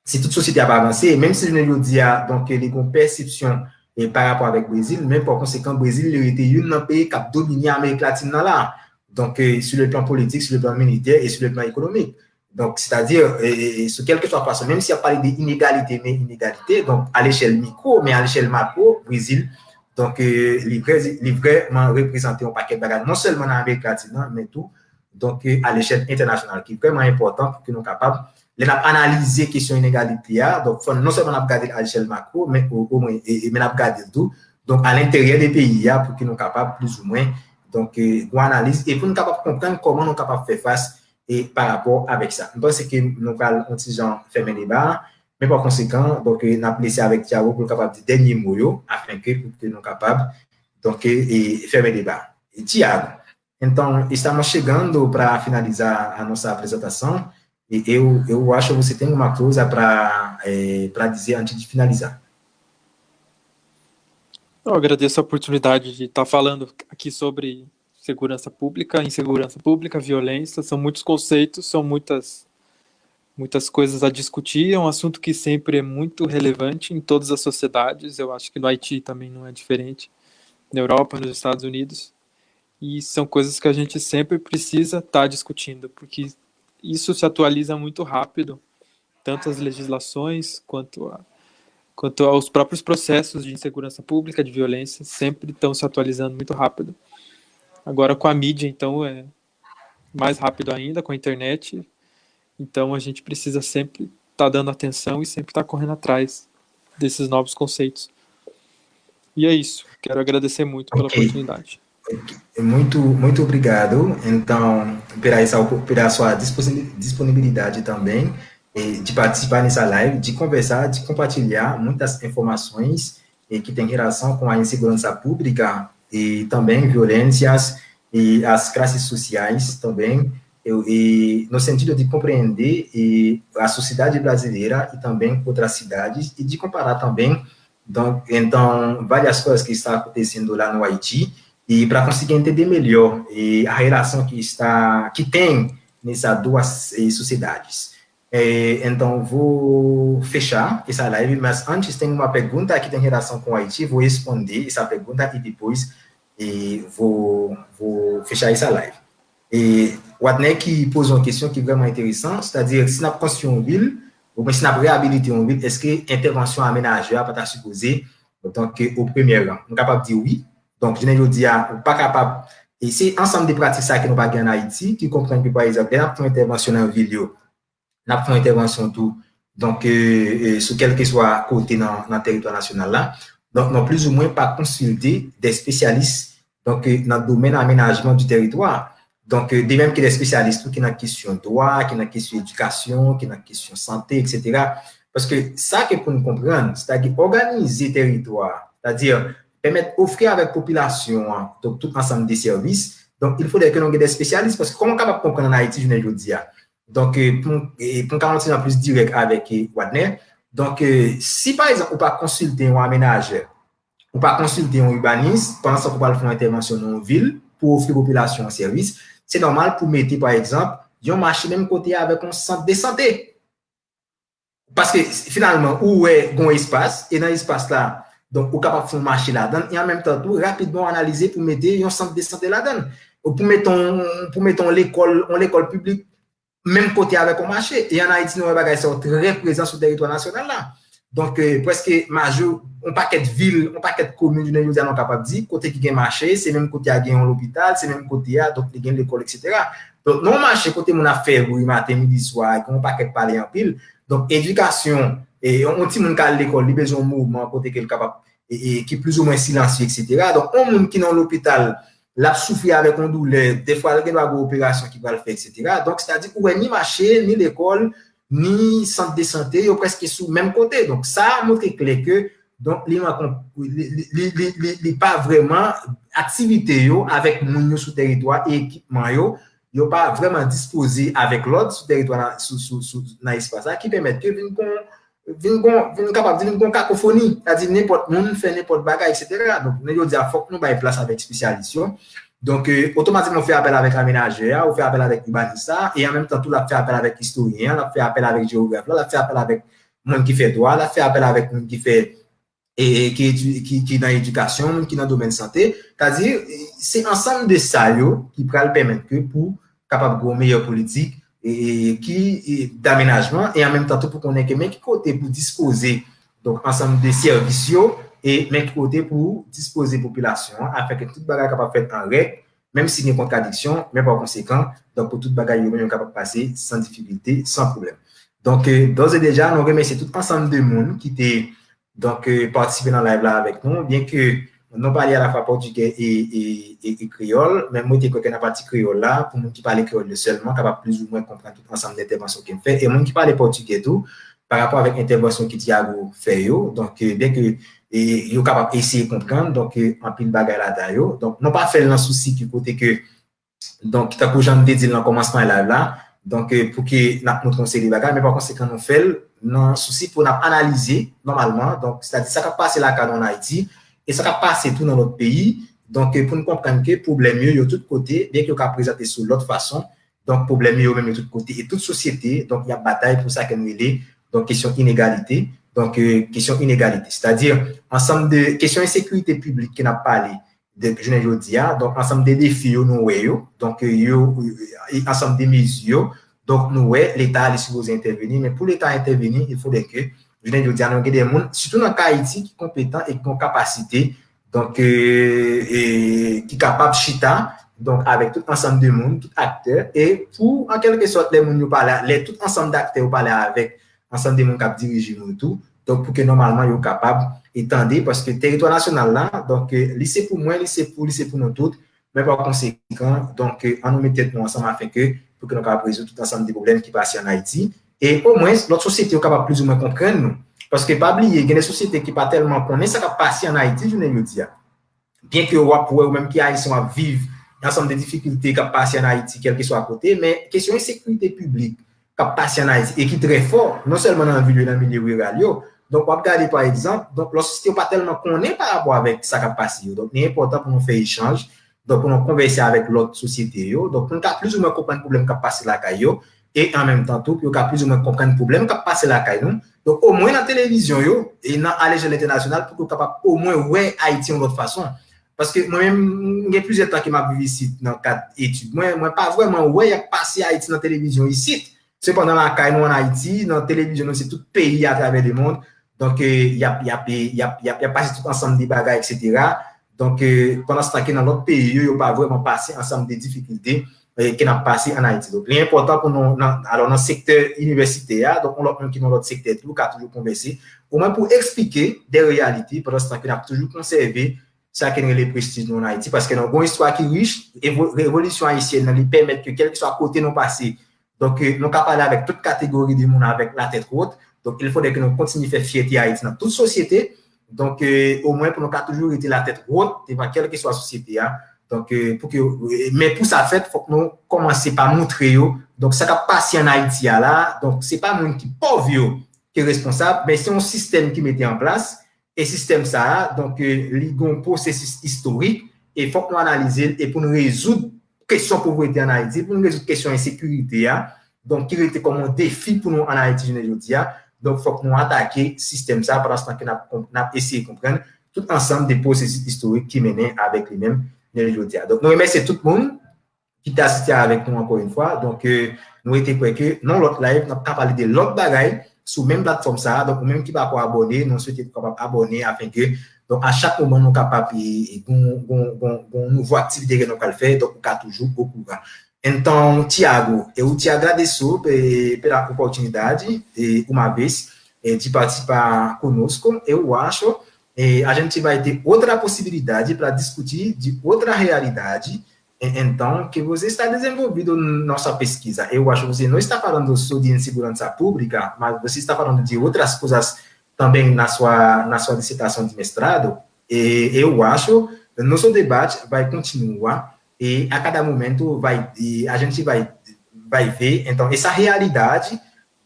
si toute société a pas avancé, même si je ne le dis, donc, les perceptions et par rapport avec le Brésil, mais par conséquent, le Brésil il était une pays qui a dominé l'Amérique latine là. Donc, sur le plan politique, sur le plan militaire et sur le plan économique. Donc, c'est-à-dire, sur quelque chose façon, même s'il y a parlé d'inégalité, mais inégalité, donc à l'échelle micro, mais à l'échelle macro, Brésil, donc, les vraiment représenté un paquet de bagages, non seulement dans l'Amérique latine, mais tout, donc à l'échelle internationale, qui est vraiment important pour que nous soyons capables d'analyser la question d'inégalité. Donc, non seulement on a regardé à l'échelle macro, mais au moins, on a regardé tout, donc à l'intérieur des pays, pour que nous soyons capables, plus ou moins, donc, on analyse et pour nous capables de comprendre comment nous sommes capables de faire face et par rapport avec ça. Je pense que nous allons faire un débat, mais par conséquent, donc, nous avons laissé avec Thiago pour capable de dernier mot, afin que nous soyons capables donc, de faire un débat. E, Thiago, então, estamos chegando para finalizar a nossa apresentação e eu acho que você tem uma coisa para dizer antes de finalizar. Eu agradeço a oportunidade de estar falando aqui sobre segurança pública, insegurança pública, violência. São muitos conceitos, são muitas coisas a discutir. É um assunto que sempre é muito relevante em todas as sociedades. Eu acho que no Haiti também não é diferente, na Europa, nos Estados Unidos. E são coisas que a gente sempre precisa estar discutindo, porque isso se atualiza muito rápido, tanto as legislações quanto aos próprios processos de insegurança pública, de violência, sempre estão se atualizando muito rápido. Agora com a mídia, então, é mais rápido ainda, com a internet. Então a gente precisa sempre estar dando atenção e sempre estar correndo atrás desses novos conceitos. E é isso. Quero agradecer muito pela oportunidade. Muito obrigado, então, pela sua disponibilidade também, de participar nessa live, de conversar, de compartilhar muitas informações que têm relação com a insegurança pública e também violências e as classes sociais também, e no sentido de compreender a sociedade brasileira e também outras cidades e de comparar também, então, várias coisas que estão acontecendo lá no Haiti e para conseguir entender melhor a relação que tem nessas duas sociedades. Então, vou fechar essa live, mas antes tem uma pergunta que tem relação com o Haiti, vou responder essa pergunta e depois vou fechar essa live. O Adnet qui pose une question qui est vraiment intéressante, c'est-à-dire, si on a construit une ville, ou si on a réhabilité une ville, est-ce que l'intervention aménageur peut être supposée donc, au premier rang? On est capable de dire oui. Donc, je ne dis pas capable. Et c'est ensemble des pratiques ça que nous pas en Haïti, qui comprennent que, par exemple, nous avons une intervention en ville, nous avons une intervention tout, donc, sur quel que soit côté dans le territoire national là. Donc, nous plus ou moins pas consulter des spécialistes donc, dans le domaine aménagement du territoire. Donc, des mêmes que des spécialistes qui ont une question droit, qui ont une question éducation, qui ont une question santé, etc. Parce que ça que pour nous comprendre, c'est-à-dire organiser le territoire, c'est-à-dire permettre d'offrir avec la population donc, tout ensemble des services. Donc, il faudrait que nous ayons des spécialistes parce que comment on est capable de comprendre en Haïti, je ne le dis pas. Donc, pour continuer en plus direct avec Wadner, donc, si par exemple, on pas consulter un aménageur, on pas consulter un urbaniste, pendant ce qu'on va faire une intervention dans une ville pour offrir à la population un service, c'est normal pour mettre, par exemple, un marché même côté avec un centre de santé. Parce que finalement, où est un espace, et dans l'espace là, donc, on est capable de faire un marché là-dedans, et en même temps, tout rapidement analyser pour mettre un centre de santé là-dedans. Ou pour mettre l'école publique, même côté avec un marché. Et en Haïti, nous avons très présents sur le territoire national là. Donc, presque majeur, on paquet de villes, on paquet de communes, nous sommes capables de dire, côté qui a un marché, c'est même côté qui a un hôpital, c'est même côté donc il y a l'école, etc. Donc, non marché, côté mon affaire, oui, matin, midi, soir, on paquet de parler en pile. Donc, éducation, et on dit mon cas l'école, il a besoin de mouvement, côté qui est capable, et qui est plus ou moins silencieux, etc. Donc, on monde qui est dans l'hôpital, l'a souffert avec une douleur, des fois, il y a une opération qui va le faire, etc. Donc, c'est-à-dire, ouais, ni marché, ni l'école, ni centre de santé, ils presque sous le même côté. Donc, ça montre clair que donc, il n'y a pas vraiment activité avec moun sur territoire et équipement, il n'y a pas vraiment disposé avec l'autre sur territoire dans l'espace qui permet que vienne capable de cacophonie, c'est-à-dire n'importe monde fait n'importe bagarre, etc. Donc, nous disons qu'il faut que nous ayons place avec spécialistes. Donc, automatiquement, on fait appel avec aménageur, on fait appel avec urbaniste, et en même temps, tout la fait appel avec historien, on fait appel avec géographe, on fait appel avec monde qui fait droit, on fait appel avec monde qui fait et qui dans l'éducation, qui dans le domaine de santé. C'est-à-dire, c'est ensemble de ça qui pourra le permettre que pour capable de une meilleure politique et qui d'aménagement et en même temps tout pour qu'on ait que qui côté pour disposer donc ensemble de services et même côté pour disposer population afin que toute bagarre capable faire en règle même s'il y a une contradiction mais par conséquent donc pour toute bagarre même capable de passer sans difficulté sans problème. Donc d'ores et déjà nous remercions tout ensemble de monde qui était donc participer dans la live là avec nous bien que nous parlons à la fois portugais et créole, mais moi, je suis dans partie créole là, pour moi qui parle créole seulement, capable plus ou moins comprendre tout ensemble d'interventions qu'il fait, et moi qui parle portugais tout, par rapport avec l'intervention que Thiago fait, donc bien que il est capable d'essayer de comprendre, donc en pile bagaille là-dedans, donc non pas faire le souci du côté que, donc, tu as déjà dit dans le commencement live là, donc pour que nous conseille les bagages, mais par conséquent, nous faisons non souci pour nous analyser normalement, donc c'est-à-dire ça va passer là en Haïti, et ça va passer tout dans notre pays. Donc, pour nous comprendre que le problème est de tous côtés, bien qu'il soit présenté sur l'autre façon, donc le problème est même de tous côtés. Et toute société, donc il y a bataille pour ça que nous est, donc question inégalité, donc question inégalité. C'est-à-dire, ensemble de questions insécurité publique qui n'a pas parlé de je ne dis donc ensemble des défis nous donc ensemble des mesures, donc nous l'État est supposé intervenir, mais pour l'État intervenir, il faudrait que je ne dis pas, des gens, surtout dans Haïti, qui sont compétents et qui ont capacité, donc, qui sont capables de chita, donc, avec tout ensemble de monde, tout acteur, et pour, en quelque sorte, les gens nous parlent, tout ensemble d'acteurs parlent avec ensemble de monde qui dirigent nous tout, donc, pour que normalement, ils soient capables d'étendre, parce que le territoire national là, donc, lycée pour moi, lycée pour nous tous, mais par conséquent, donc, on nous met tête ensemble afin que, pour que nous puissions résoudre tout ensemble des problèmes qui passent en Haïti. Et au moins, notre société est capable plus ou moins comprendre nous. Parce que, pas oublier, il y a des sociétés qui ne pas tellement connaissent ce qui passe en Haïti, je ne dis pas. Bien que ou même qui Haïtiens vivent ensemble des difficultés qui passent en Haïti, quel que soit à côté, mais question de sécurité publique qui passe en Haïti et qui est très fort, non seulement dans le milieu rural. Donc, on va regarder par exemple, donc, la société n'est pas tellement connue par rapport avec ça qui passe. Donc, c'est important pour nous faire échange, donc pour nous converser avec l'autre société. Donc, pour nous plus ou moins comprendre le problème qui passe là, et en même temps, tout, pour plus ou moins comprendre le problème qui passe là, donc, au moins dans la télévision, et à l'échelle internationale, pour que capable au moins ouais Haïti de l'autre façon. Parce que moi-même, il y a plusieurs temps que je vécu ici dans 4 études. Moi, pas vraiment ouais, il y a passé Haïti dans la télévision ici. Cependant, la caille en Haïti, dans la télévision, c'est tout pays à travers le monde. Donc, il y a passé tout ensemble des bagages, etc. Donc, pendant ce temps que dans l'autre pays, il n'y a pas vraiment passé ensemble des difficultés qui n'a passé en Haïti. Donc, l'important pour nous, alors dans le secteur universitaire, donc on l'a qui dans l'autre secteur, tout a toujours conversé, au moins pour expliquer des réalités, pendant ce temps qu'on a toujours conservé ça qui est le prestige en Haïti, parce que nous avons une histoire qui est riche, et révolution haïtienne, nous permet que quel que soit côté nous passé, donc nous sommes capables avec toute catégorie de monde avec la tête haute, donc il faudrait que nous continuions à faire fierté Haïti dans toute société, donc au moins pour nous toujours été la tête haute, devant quelle que soit la société, donc, mais pour ça, fait, il faut que nous commencions par montrer, donc ça qui passe en Haïti là, donc c'est pas monde qui est pauvre qui est responsable, mais c'est un système qui mettait en place, et système ça, donc il y a un processus historique, et il faut que nous analysions, et pour nous résoudre question pauvreté en Haïti, pour nous résoudre question insécurité, donc qui était comme un défi pour nous en Haïti, je ne dis pas, donc il faut que nous attaquions le système ça, parce que nous avons essayé de comprendre tout ensemble des processus historiques qui menaient avec les mêmes. Donc, nous remercions tout le monde qui t'a assisté avec nous encore une fois. Donc, nous étions prêts que dans l'autre live, nous avons parlé de l'autre bagaille sur la même plateforme ça. Donc, même qui va pas abonner, nous souhaitons capable abonner afin que, donc, à chaque moment, nous sommes capables de nouvelle activité que nous allons faire. Donc, nous sommes toujours au courant. Então, Thiago, eu te agradeço pela oportunidade uma vez de participar conosco. Eu acho a gente vai ter outra possibilidade para discutir de outra realidade, então, que você está desenvolvendo nossa pesquisa. Eu acho que você não está falando só de insegurança pública, mas você está falando de outras coisas também na sua dissertação de mestrado, e eu acho que nosso debate vai continuar, e a cada momento a gente vai ver, então, essa realidade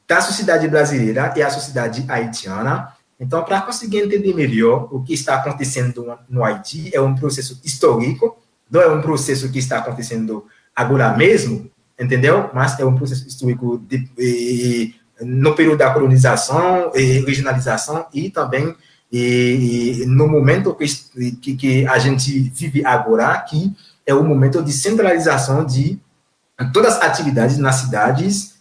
da sociedade brasileira e a sociedade haitiana. Então, para conseguir entender melhor o que está acontecendo no Haiti, é um processo histórico, não é um processo que está acontecendo agora mesmo, entendeu? Mas é um processo histórico no período da colonização, regionalização e também e no momento que a gente vive agora, que é o momento de centralização de todas as atividades nas cidades,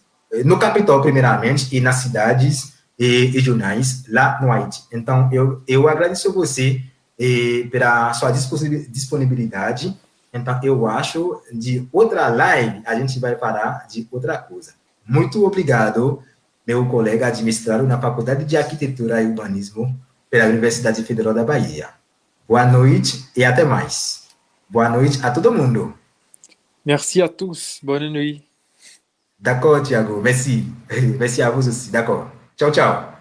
no capital primeiramente, e nas cidades regionais lá no Haiti. Então, eu agradeço a você pela sua disponibilidade. Então, eu acho de outra live a gente vai falar de outra coisa. Muito obrigado, meu colega administrado na Faculdade de Arquitetura e Urbanismo pela Universidade Federal da Bahia. Boa noite e até mais. Boa noite a todo mundo. Merci à tous. Bonne nuit. D'accord, Thiago. Merci. Merci à vous aussi. D'accord. Ciao, ciao.